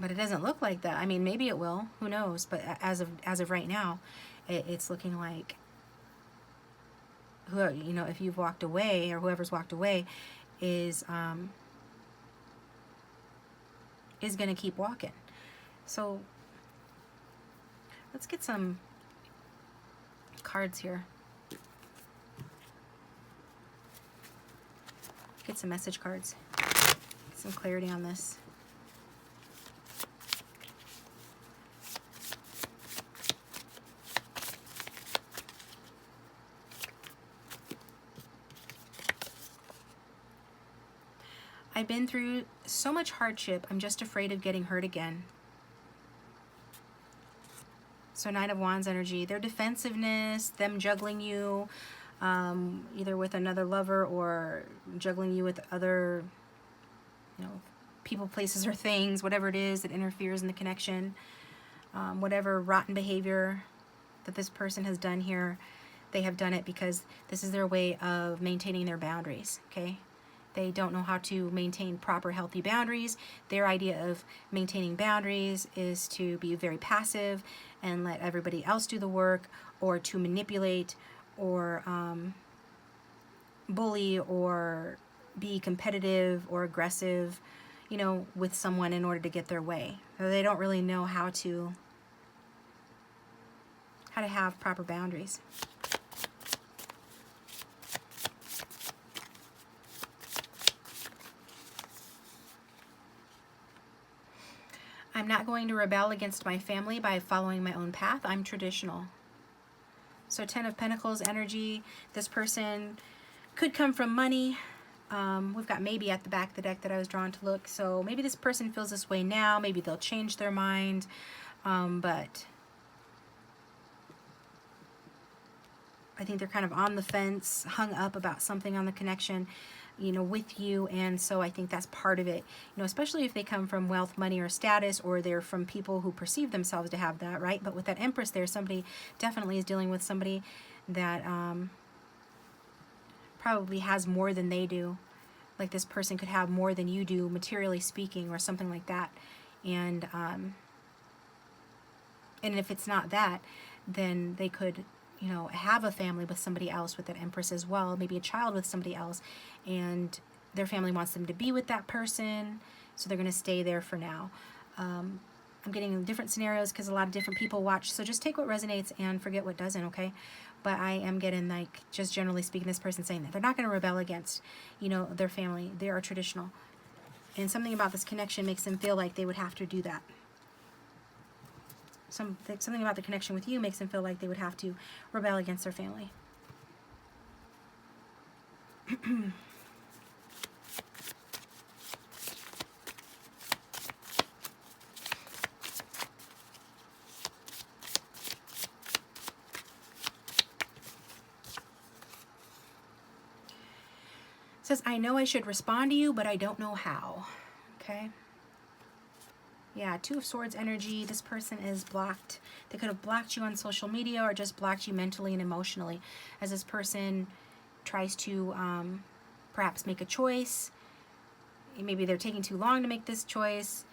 it doesn't look like that. I mean, maybe it will. Who knows? But as of right now, it's looking like, you know, if you've walked away, or whoever's walked away, is going to keep walking. So let's get some cards here. Get some message cards. Get some clarity on this. I've been through so much hardship, I'm just afraid of getting hurt again. So Knight of Wands energy, their defensiveness, them juggling you, either with another lover or juggling you with other, you know, people, places, or things, whatever it is that interferes in the connection, whatever rotten behavior that this person has done here, they have done it because this is their way of maintaining their boundaries, okay? They don't know how to maintain proper, healthy boundaries. Their idea of maintaining boundaries is to be very passive and let everybody else do the work, or to manipulate, or bully, or be competitive or aggressive, you know, with someone in order to get their way. So they don't really know how to have proper boundaries. I'm not going to rebel against my family by following my own path. I'm traditional. So Ten of Pentacles energy, this person could come from money, We've got maybe at the back of the deck that I was drawn to look. So maybe this person feels this way now. Maybe they'll change their mind. But I think they're kind of on the fence, hung up about something on the connection, you know, with you. And so I think that's part of it, you know, especially if they come from wealth, money, or status, or they're from people who perceive themselves to have that, right? But with that Empress there, somebody definitely is dealing with somebody that probably has more than they do. Like this person could have more than you do, materially speaking, or something like that. And if it's not that, then they could, you know, have a family with somebody else with that Empress as well, maybe a child with somebody else, and their family wants them to be with that person, so they're going to stay there for now. I'm getting different scenarios because a lot of different people watch, so just take what resonates and forget what doesn't, okay? But I am getting, like, just generally speaking, this person saying that they're not going to rebel against, you know, their family. They are traditional. And something about this connection makes them feel like they would have to do that. Something about the connection with you makes them feel like they would have to rebel against their family. It says, I know I should respond to you, but I don't know how. Okay. Yeah, Two of Swords energy. This person is blocked. They could have blocked you on social media or just blocked you mentally and emotionally as this person tries to perhaps make a choice. Maybe they're taking too long to make this choice.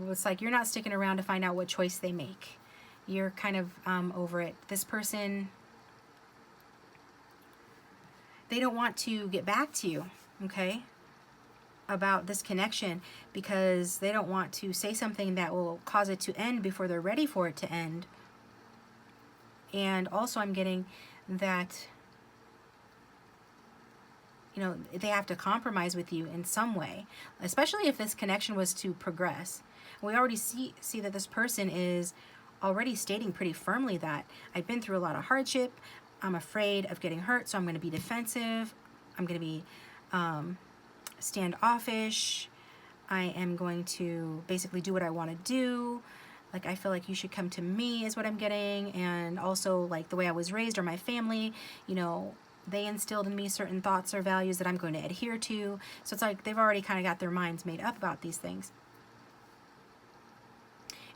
It's like you're not sticking around to find out what choice they make. You're kind of over it. This person, they don't want to get back to you, okay, about this connection because they don't want to say something that will cause it to end before they're ready for it to end. And also I'm getting that, you know, they have to compromise with you in some way, especially if this connection was to progress. We already see that this person is already stating pretty firmly that I've been through a lot of hardship. I'm afraid of getting hurt, so I'm going to be defensive. I'm going to be standoffish. I am going to basically do what I want to do. Like, I feel like you should come to me is what I'm getting. And also, like, the way I was raised or my family, you know, they instilled in me certain thoughts or values that I'm going to adhere to. So it's like they've already kind of got their minds made up about these things.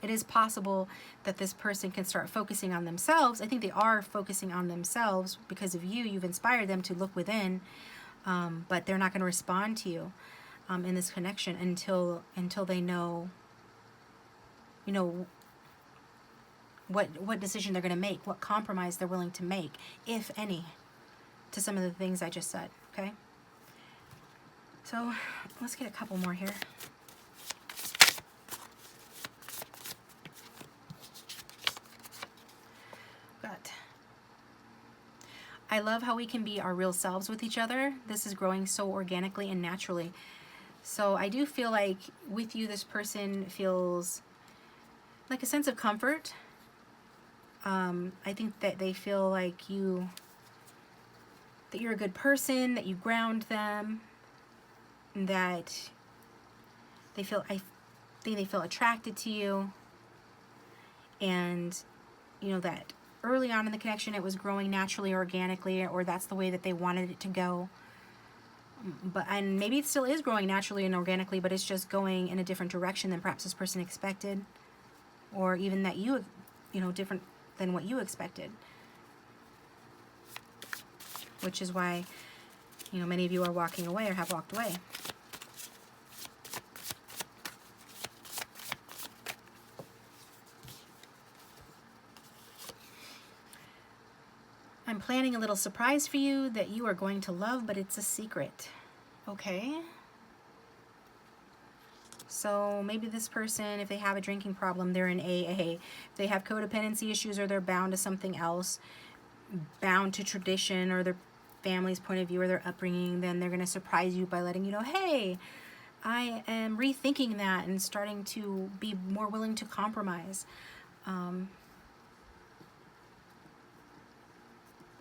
It is possible that this person can start focusing on themselves. I think they are focusing on themselves because of you. You've inspired them to look within, but they're not going to respond to you in this connection until they know, you know, what decision they're going to make, what compromise they're willing to make, if any, to some of the things I just said, okay? So let's get a couple more here. I love how we can be our real selves with each other. This is growing so organically and naturally. So I do feel like with you, this person feels like a sense of comfort. I think that they feel like that you're a good person, that you ground them, that I think they feel attracted to you, and you know that early on in the connection it was growing naturally, organically, or that's the way that they wanted it to go. And maybe it still is growing naturally and organically, but it's just going in a different direction than perhaps this person expected, or even that you know, different than what you expected. Which is why, you know, many of you are walking away or have walked away. I'm planning a little surprise for you that you are going to love, but it's a secret. Okay? So maybe this person, if they have a drinking problem, they're in AA. If they have codependency issues or they're bound to something else, bound to tradition or their family's point of view or their upbringing, then they're going to surprise you by letting you know, hey, I am rethinking that and starting to be more willing to compromise.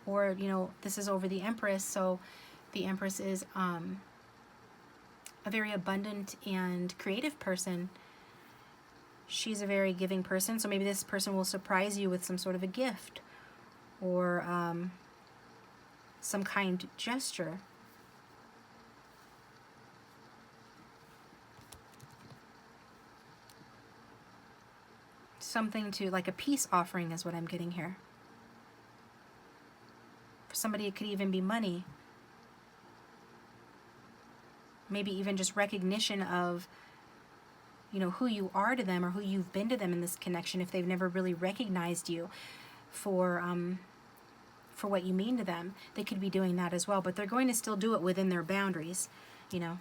Or, you know, this is over the Empress, so the Empress is a very abundant and creative person. She's a very giving person, so maybe this person will surprise you with some sort of a gift or some kind gesture. Something to, like a peace offering is what I'm getting here. For somebody, it could even be money. Maybe even just recognition of, you know, who you are to them or who you've been to them in this connection, if they've never really recognized you for what you mean to them. They could be doing that as well, but they're going to still do it within their boundaries, you know.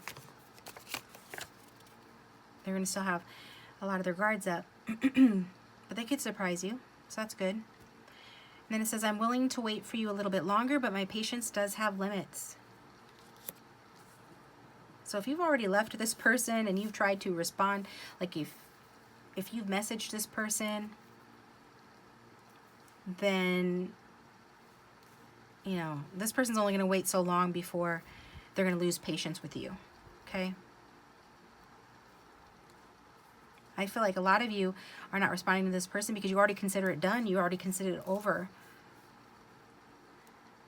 They're going to still have a lot of their guards up. But they could surprise you, so that's good. And then it says, I'm willing to wait for you a little bit longer, but my patience does have limits. So if you've already left this person and you've tried to respond, like if you've messaged this person, then, you know, this person's only going to wait so long before they're going to lose patience with you, okay? I feel like a lot of you are not responding to this person because you already consider it done. You already consider it over.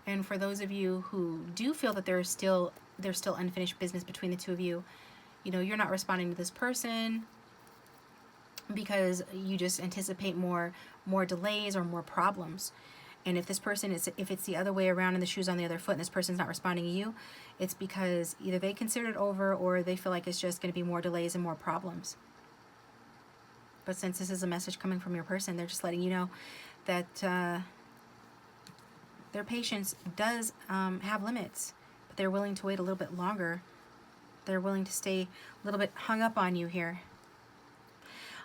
And for those of you who do feel that there's still unfinished business between the two of you, you know, you're not responding to this person because you just anticipate more delays or more problems. And if this person is, if it's the other way around and the shoe's on the other foot and this person's not responding to you, it's because either they consider it over or they feel like it's just going to be more delays and more problems. But since this is a message coming from your person, they're just letting you know that their patience does have limits, but they're willing to wait a little bit longer. They're willing to stay a little bit hung up on you here.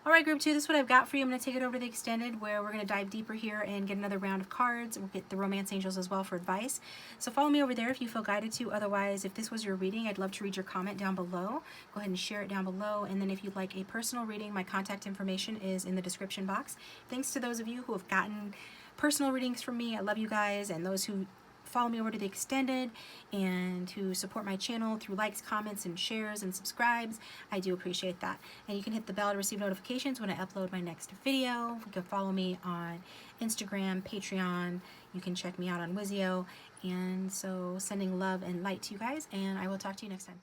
All right, group 2, this is what I've got for you. I'm going to take it over to the extended where we're going to dive deeper here and get another round of cards. We'll get the romance angels as well for advice. So follow me over there if you feel guided to. Otherwise, if this was your reading, I'd love to read your comment down below. Go ahead and share it down below. And then if you'd like a personal reading, my contact information is in the description box. Thanks to those of you who have gotten personal readings from me. I love you guys, and those who follow me over to the extended and who support my channel through likes, comments, and shares and subscribes. I do appreciate that. And you can hit the bell to receive notifications when I upload my next video. You can follow me on Instagram, Patreon. You can check me out on Wizio. And so sending love and light to you guys, and I will talk to you next time.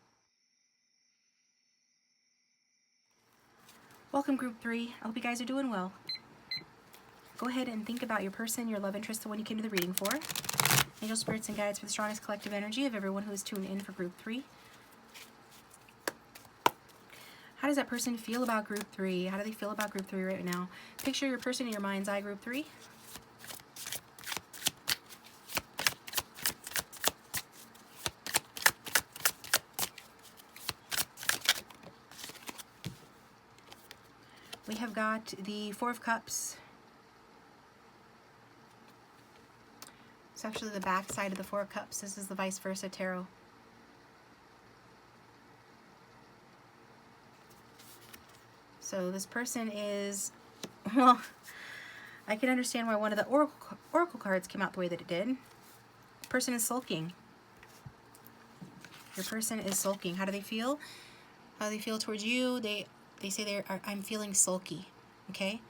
Welcome, group 3. I hope you guys are doing well. Go ahead and think about your person, your love interest, the one you came to the reading for. Angel spirits and guides for the strongest collective energy of everyone who is tuned in for group 3. How does that person feel about group 3? How do they feel about group 3 right now? Picture your person in your mind's eye, group 3. We have got the Four of Cups. It's actually the back side of the Four of Cups. This is the vice versa tarot. So this person is, well, I can understand why one of the oracle cards came out the way that it did. The person is sulking. Your person is sulking. How do they feel? How do they feel towards you? They say I'm feeling sulky. Okay?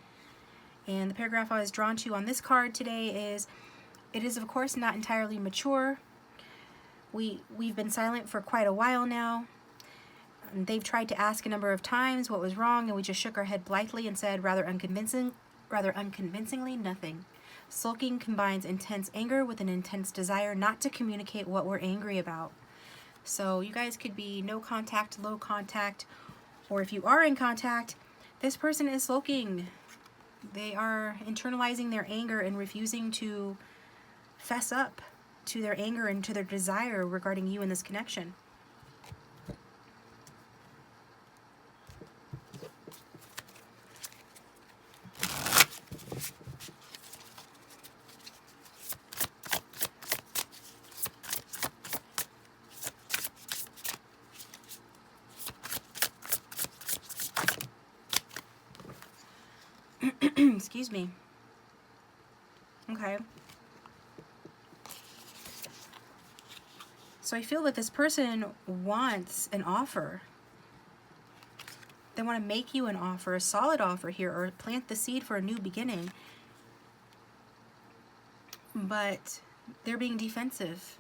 And the paragraph I was drawn to on this card today is, it is, of course, not entirely mature. We've been silent for quite a while now. They've tried to ask a number of times what was wrong, and we just shook our head blithely and said, rather unconvincingly, nothing. Sulking combines intense anger with an intense desire not to communicate what we're angry about. So you guys could be no contact, low contact, or if you are in contact, this person is sulking. They are internalizing their anger and refusing to fess up to their anger and to their desire regarding you in this connection. Excuse me. Okay. So I feel that this person wants an offer. They want to make you an offer, a solid offer here, or plant the seed for a new beginning. But they're being defensive.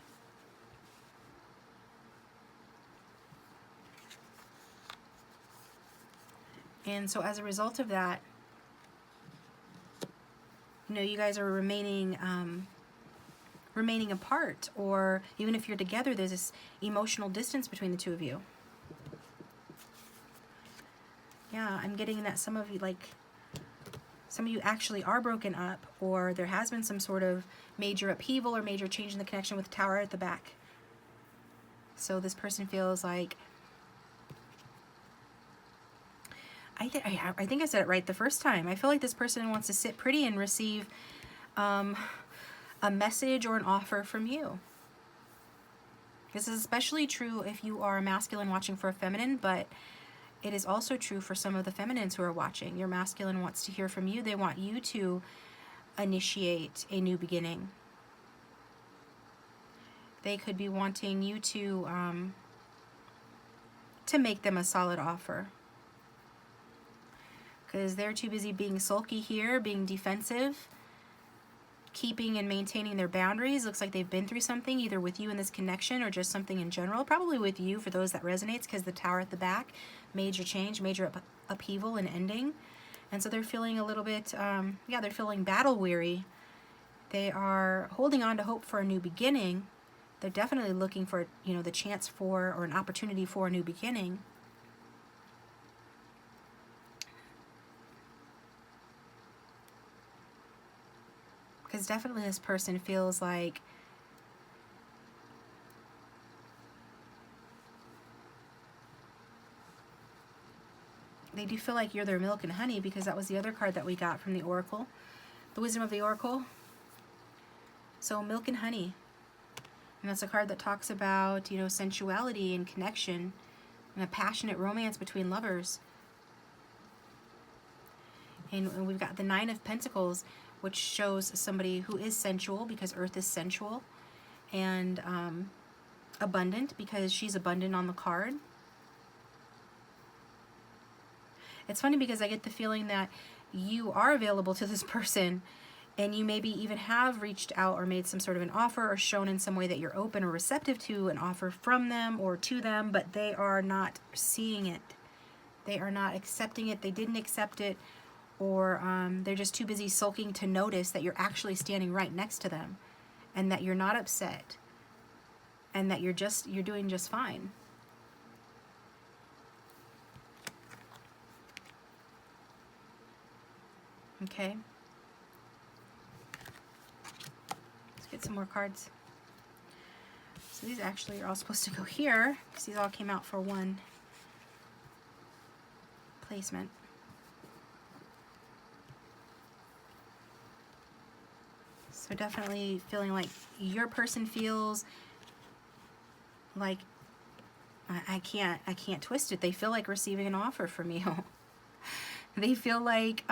And so as a result of that, you know, you guys are remaining apart, or even if you're together, there's this emotional distance between the two of you. Yeah, I'm getting that some of you actually are broken up, or there has been some sort of major upheaval or major change in the connection with the Tower at the back. So this person feels like, I think I said it right the first time. I feel like this person wants to sit pretty and receive a message or an offer from you. This is especially true if you are a masculine watching for a feminine, but it is also true for some of the feminines who are watching. Your masculine wants to hear from you. They want you to initiate a new beginning. They could be wanting you to make them a solid offer, because they're too busy being sulky here, being defensive, keeping and maintaining their boundaries. Looks like they've been through something, either with you in this connection or just something in general. Probably with you for those that resonates, because the Tower at the back, major change, major upheaval and ending. And so they're feeling a little bit, they're feeling battle weary. They are holding on to hope for a new beginning. They're definitely looking for, you know, the chance for, or an opportunity for a new beginning. Because definitely this person feels like they do feel like you're their milk and honey, because that was the other card that we got from the Oracle, the Wisdom of the Oracle. So milk and honey. And that's a card that talks about, you know, sensuality and connection and a passionate romance between lovers. And we've got the Nine of Pentacles, which shows somebody who is sensual, because Earth is sensual, and abundant, because she's abundant on the card. It's funny because I get the feeling that you are available to this person, and you maybe even have reached out or made some sort of an offer, or shown in some way that you're open or receptive to an offer from them or to them, but they are not seeing it. They are not accepting it. They didn't accept it, or they're just too busy sulking to notice that you're actually standing right next to them, and that you're not upset, and that you're doing just fine. Okay. Let's get some more cards. So these actually are all supposed to go here, because these all came out for one placement. So definitely feeling like your person feels like, I can't twist it. They feel like receiving an offer from you. They feel like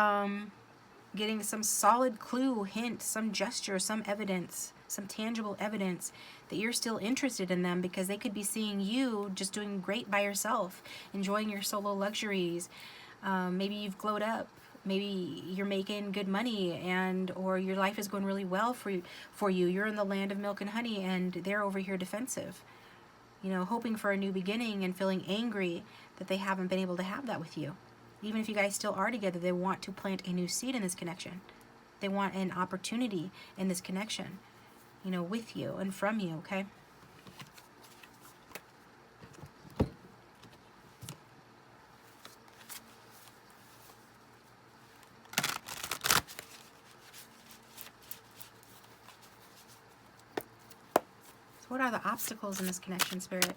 getting some solid clue, hint, some gesture, some evidence, some tangible evidence that you're still interested in them, because they could be seeing you just doing great by yourself, enjoying your solo luxuries. Maybe you've glowed up. Maybe you're making good money, or your life is going really well for you. You're in the land of milk and honey, and they're over here defensive, you know, hoping for a new beginning and feeling angry that they haven't been able to have that with you. Even if you guys still are together, they want to plant a new seed in this connection. They want an opportunity in this connection, you know, with you and from you, okay? So what are the obstacles in this connection, Spirit?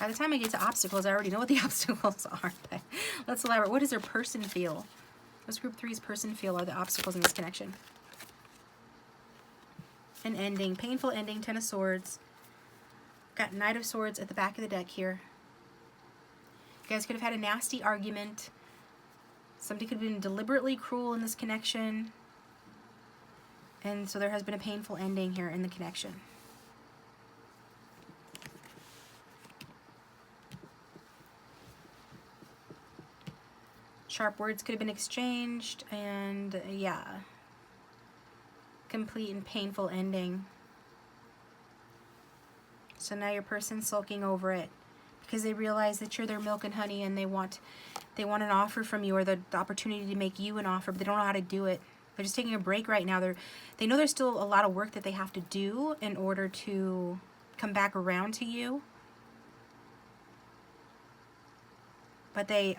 By the time I get to obstacles, I already know what the obstacles are. But let's elaborate. What does their person feel? What's Group 3's person feel are the obstacles in this connection? An ending. Painful ending. 10 of Swords. Got Knight of Swords at the back of the deck here. You guys could have had a nasty argument. Somebody could have been deliberately cruel in this connection. And so there has been a painful ending here in the connection. Sharp words could have been exchanged, and yeah, complete and painful ending. So now your person's sulking over it because they realize that you're their milk and honey, and they want an offer from you, or the opportunity to make you an offer, but they don't know how to do it. They're just taking a break right now. They know there's still a lot of work that they have to do in order to come back around to you. But they're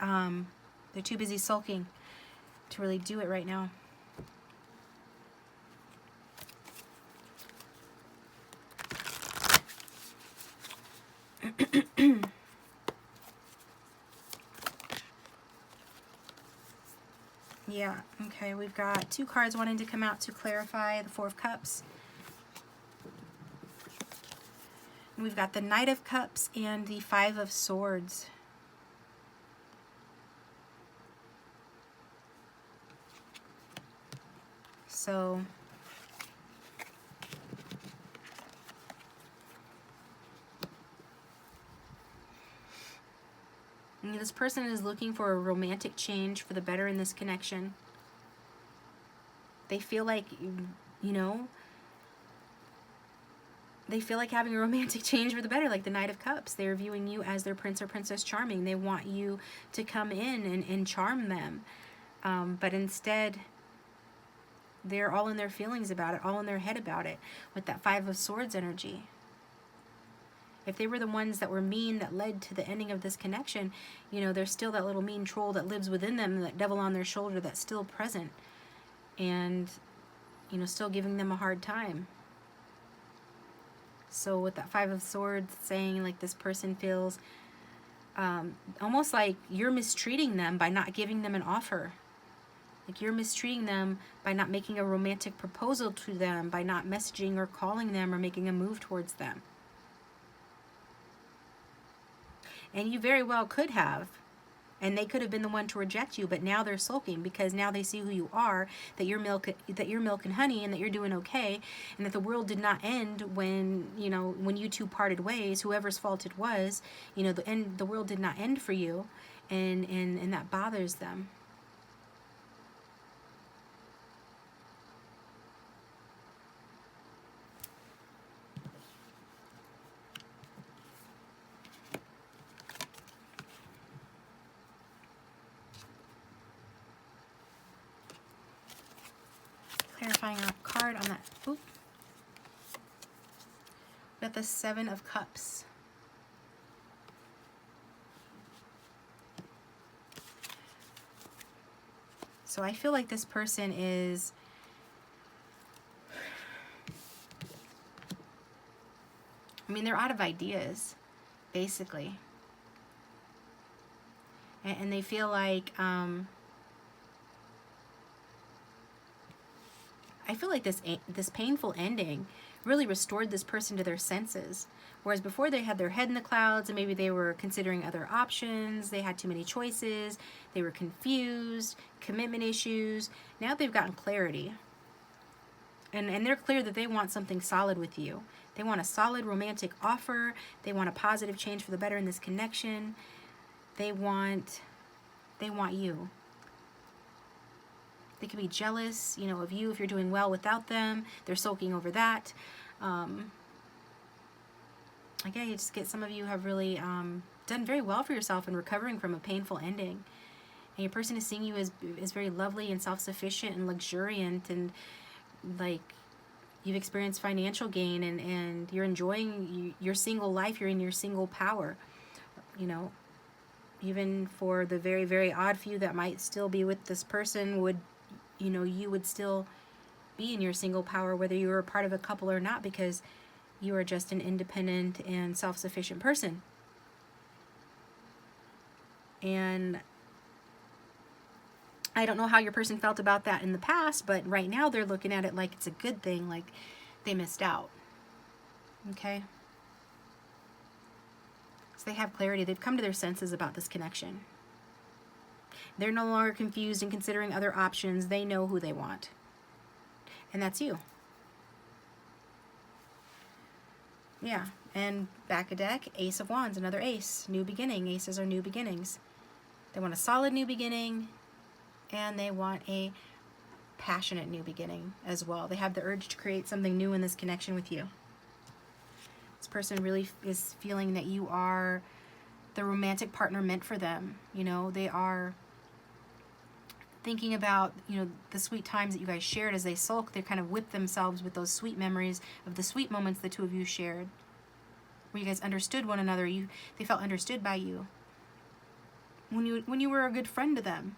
too busy sulking to really do it right now. Yeah, okay, we've got 2 cards wanting to come out to clarify the 4 of Cups. And we've got the Knight of Cups and the 5 of Swords. So this person is looking for a romantic change for the better in this connection. They feel like, you know, they feel like having a romantic change for the better, like the Knight of Cups. They're viewing you as their Prince or Princess Charming. They want you to come in and charm them. But instead, they're all in their feelings about it, all in their head about it, with that 5 of Swords energy. If they were the ones that were mean that led to the ending of this connection, you know, there's still that little mean troll that lives within them, that devil on their shoulder that's still present, and, you know, still giving them a hard time. So with that 5 of Swords saying, like, this person feels almost like you're mistreating them by not giving them an offer. Like you're mistreating them by not making a romantic proposal to them, by not messaging or calling them or making a move towards them. And you very well could have. And they could have been the one to reject you, but now they're sulking because now they see who you are, that you're milk and honey, and that you're doing okay, and that the world did not end when, you know, when you two parted ways, whoever's fault it was, you know, the world did not end for you, and that bothers them. Clarifying a card on that. Oop. We got the 7 of Cups. So I feel like this person is, I mean, they're out of ideas, basically. And they feel like, I feel like this painful ending really restored this person to their senses. Whereas before they had their head in the clouds and maybe they were considering other options, they had too many choices, they were confused, commitment issues. Now they've gotten clarity. And they're clear that they want something solid with you. They want a solid romantic offer. They want a positive change for the better in this connection. They want you. They could be jealous, you know, of you if you're doing well without them. They're sulking over that. Again, you just get, some of you have really done very well for yourself in recovering from a painful ending. And your person is seeing you as very lovely and self-sufficient and luxuriant, and like you've experienced financial gain, and you're enjoying your single life. You're in your single power, you know. Even for the very, very odd few that might still be with this person, you would still be in your single power whether you were a part of a couple or not, because you are just an independent and self-sufficient person. And I don't know how your person felt about that in the past, but right now they're looking at it like it's a good thing, like they missed out. Okay? So they have clarity. They've come to their senses about this connection. They're no longer confused and considering other options. They know who they want. And that's you. Yeah. And back a deck, Ace of Wands, another ace. New beginning. Aces are new beginnings. They want a solid new beginning. and they want a passionate new beginning as well. They have the urge to create something new in this connection with you. This person really is feeling that you are the romantic partner meant for them. You know, they are thinking about, you know, the sweet times that you guys shared as they sulk. They kind of whip themselves with those sweet memories of the sweet moments the two of you shared, where you guys understood one another. They felt understood by you. When you were a good friend to them.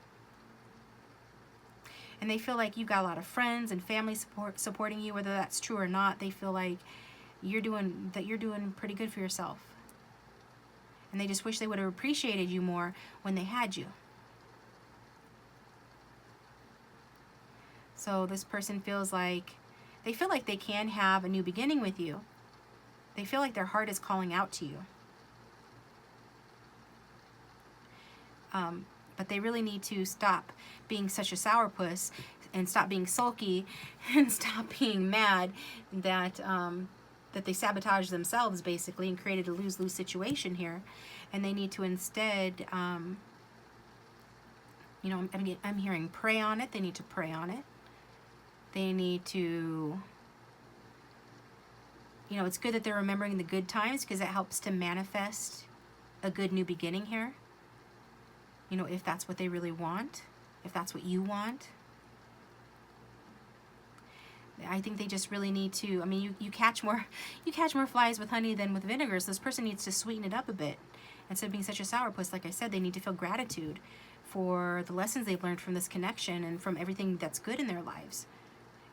And they feel like you've got a lot of friends and family supporting you, whether that's true or not. They feel like you're doing pretty good for yourself. And they just wish they would have appreciated you more when they had you. So this person feels like they can have a new beginning with you. They feel like their heart is calling out to you. But they really need to stop being such a sourpuss and stop being sulky and stop being mad that that they sabotaged themselves basically and created a lose-lose situation here. And they need to instead, you know, I'm hearing pray on it. They need to pray on it. They need to, you know, it's good that they're remembering the good times because it helps to manifest a good new beginning here. You know, if that's what they really want, if that's what you want. I think they just really need to, I mean, you catch more flies with honey than with vinegar, so this person needs to sweeten it up a bit. Instead of being such a sourpuss, like I said, they need to feel gratitude for the lessons they've learned from this connection and from everything that's good in their lives.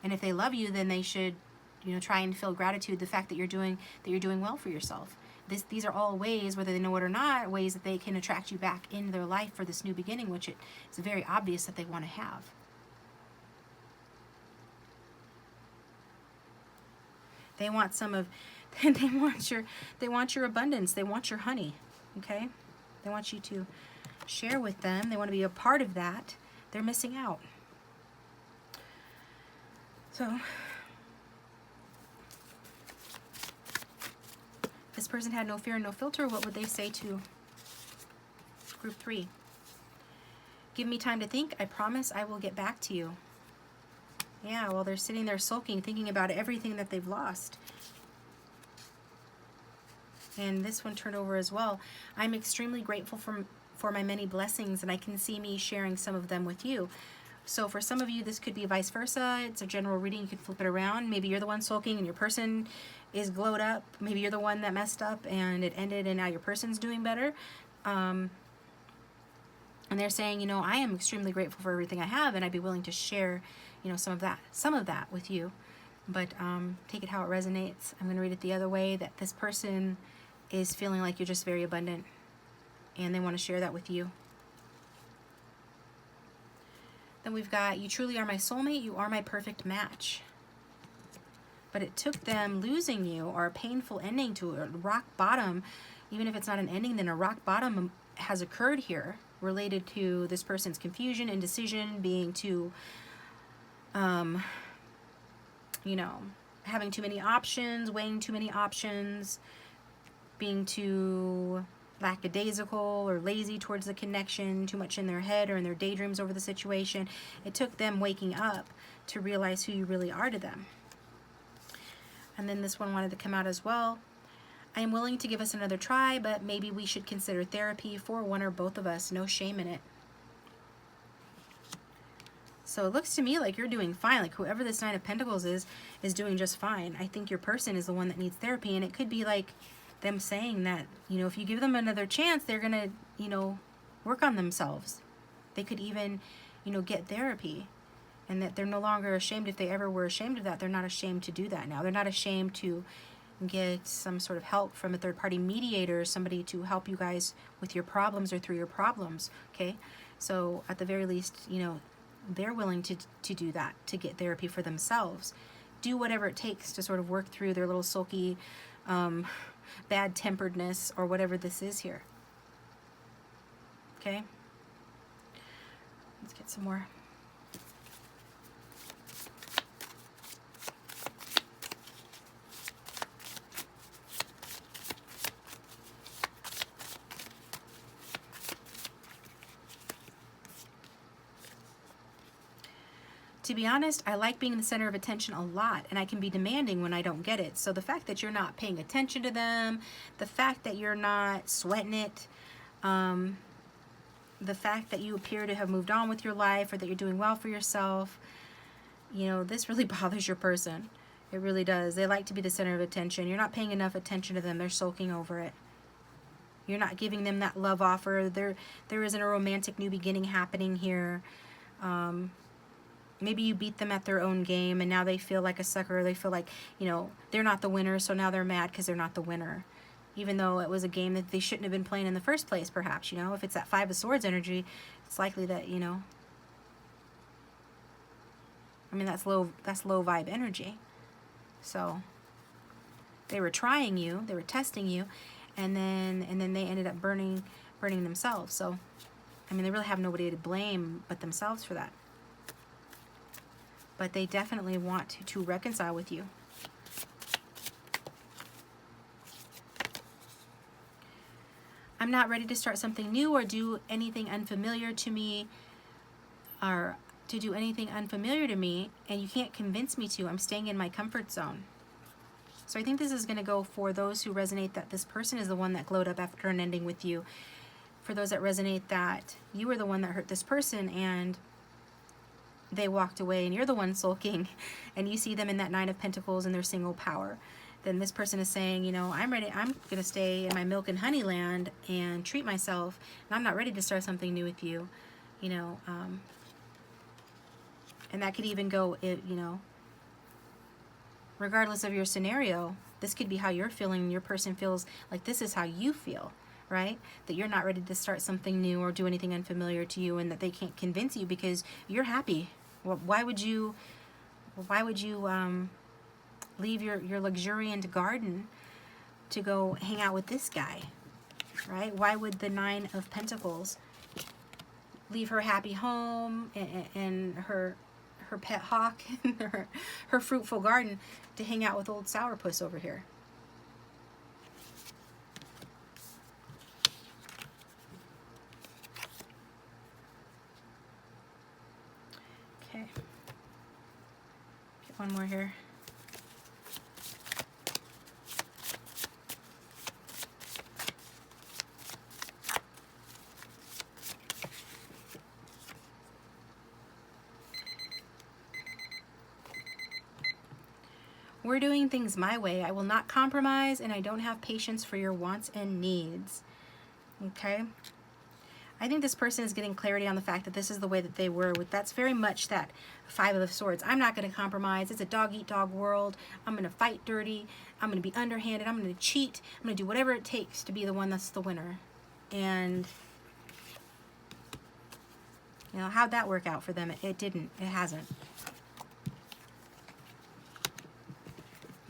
And if they love you, then they should, you know, try and feel gratitude, the fact that you're doing well for yourself. These are all ways, whether they know it or not, ways that they can attract you back into their life for this new beginning, which it's very obvious that they want to have. They want they want your abundance. They want your honey, okay? They want you to share with them. They want to be a part of that. They're missing out. So, this person had no fear and no filter. What would they say to group 3? Give me time to think. I promise I will get back to you. Yeah, well, they're sitting there sulking, thinking about everything that they've lost. And this one turned over as well. I'm extremely grateful for my many blessings, and I can see me sharing some of them with you. So for some of you, this could be vice versa. It's a general reading. You can flip it around. Maybe you're the one sulking and your person is glowed up. Maybe you're the one that messed up and it ended and now your person's doing better. And they're saying, you know, I am extremely grateful for everything I have, and I'd be willing to share, you know, some of that with you. But take it how it resonates. I'm going to read it the other way, that this person is feeling like you're just very abundant and they want to share that with you. Then we've got, you truly are my soulmate, you are my perfect match. But it took them losing you, or a painful ending to a rock bottom. Even if it's not an ending, then a rock bottom has occurred here, related to this person's confusion, indecision, being too, you know, having too many options, weighing too many options, being too lackadaisical or lazy towards the connection, too much in their head or in their daydreams over the situation. It took them waking up to realize who you really are to them. And then this one wanted to come out as well. I am willing to give us another try, but maybe we should consider therapy for one or both of us. No shame in it. So it looks to me like you're doing fine. Like whoever this Nine of Pentacles is doing just fine. I think your person is the one that needs therapy, and it could be like them saying that, you know, if you give them another chance, they're gonna, you know, work on themselves. They could even, you know, get therapy, and that they're no longer ashamed. If they ever were ashamed of that, they're not ashamed to do that now. They're not ashamed to get some sort of help from a third-party mediator, somebody to help you guys with your problems or through your problems, okay? So at the very least, you know, they're willing to do that, to get therapy for themselves. Do whatever it takes to sort of work through their little sulky, bad-temperedness or whatever this is here. Okay? Let's get some more. to be honest, I like being the center of attention a lot, and I can be demanding when I don't get it. So the fact that you're not paying attention to them, the fact that you're not sweating it, the fact that you appear to have moved on with your life, or that you're doing well for yourself, you know, this really bothers your person. It really does. They like to be the center of attention. You're not paying enough attention to them. They're sulking over it. You're not giving them that love offer. There isn't a romantic new beginning happening here. Maybe you beat them at their own game, and now they feel like a sucker. They feel like, you know, they're not the winner, so now they're mad because they're not the winner. Even though it was a game that they shouldn't have been playing in the first place, perhaps, you know. If it's that Five of Swords energy, it's likely that, you know, I mean, that's low vibe energy. So they were trying you, they were testing you, and then they ended up burning themselves. So I mean, they really have nobody to blame but themselves for that. But they definitely want to reconcile with you. I'm not ready to start something new or do anything unfamiliar to me, or to do anything unfamiliar to me, and you can't convince me to. I'm staying in my comfort zone. So I think this is going to go for those who resonate that this person is the one that glowed up after an ending with you. For those that resonate that you were the one that hurt this person and they walked away and you're the one sulking, and you see them in that Nine of Pentacles and their single power, then this person is saying, you know, I'm ready. I'm going to stay in my milk and honey land and treat myself, and I'm not ready to start something new with you, you know. And that could even go, you know, regardless of your scenario, this could be how you're feeling. Your person feels like this is how you feel, right? That you're not ready to start something new or do anything unfamiliar to you, and that they can't convince you because you're happy. Well, why would you leave your luxuriant garden to go hang out with this guy, right? Why would the Nine of Pentacles leave her happy home and her pet hawk and her fruitful garden to hang out with old sourpuss over here? Okay. Get one more here. We're doing things my way. I will not compromise, and I don't have patience for your wants and needs. Okay? I think this person is getting clarity on the fact that this is the way that they were. That's very much that Five of Swords. I'm not going to compromise. It's a dog-eat-dog world. I'm going to fight dirty. I'm going to be underhanded. I'm going to cheat. I'm going to do whatever it takes to be the one that's the winner. And, you know, how'd that work out for them? It didn't. It hasn't.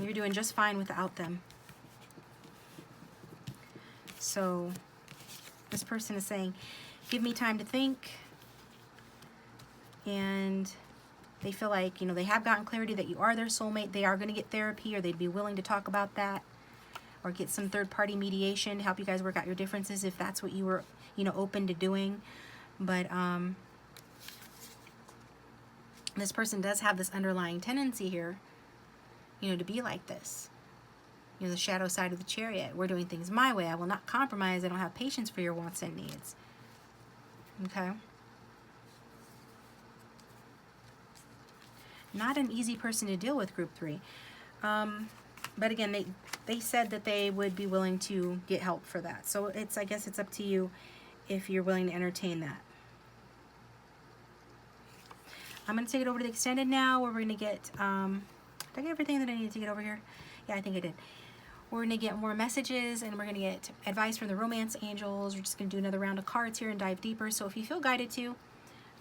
You're doing just fine without them. So this person is saying, give me time to think. And they feel like, you know, they have gotten clarity that you are their soulmate. They are going to get therapy, or they'd be willing to talk about that, or get some third-party mediation to help you guys work out your differences if that's what you were, you know, open to doing. But this person does have this underlying tendency here, you know, to be like this. You know, the shadow side of the Chariot. We're doing things my way. I will not compromise. I don't have patience for your wants and needs. Okay? Not an easy person to deal with, Group 3. But again, they said that they would be willing to get help for that. So I guess it's up to you if you're willing to entertain that. I'm going to take it over to the extended now, where we're going to get... did I get everything that I needed to get over here? Yeah, I think I did. We're going to get more messages, and we're going to get advice from the romance angels. We're just going to do another round of cards here and dive deeper. So if you feel guided to,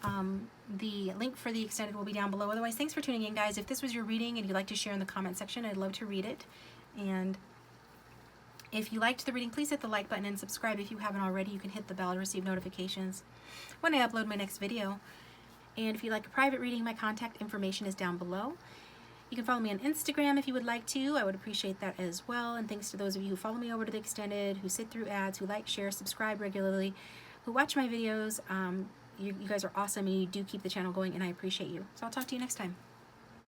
the link for the extended will be down below. Otherwise, thanks for tuning in, guys. If this was your reading and you'd like to share in the comment section, I'd love to read it. And if you liked the reading, please hit the like button and subscribe if you haven't already. You can hit the bell to receive notifications when I upload my next video. And if you'd like a private reading, my contact information is down below. You can follow me on Instagram if you would like to. I would appreciate that as well. And thanks to those of you who follow me over to the extended, who sit through ads, who like, share, subscribe regularly, who watch my videos. you guys are awesome and you do keep the channel going, and I appreciate you. So I'll talk to you next time.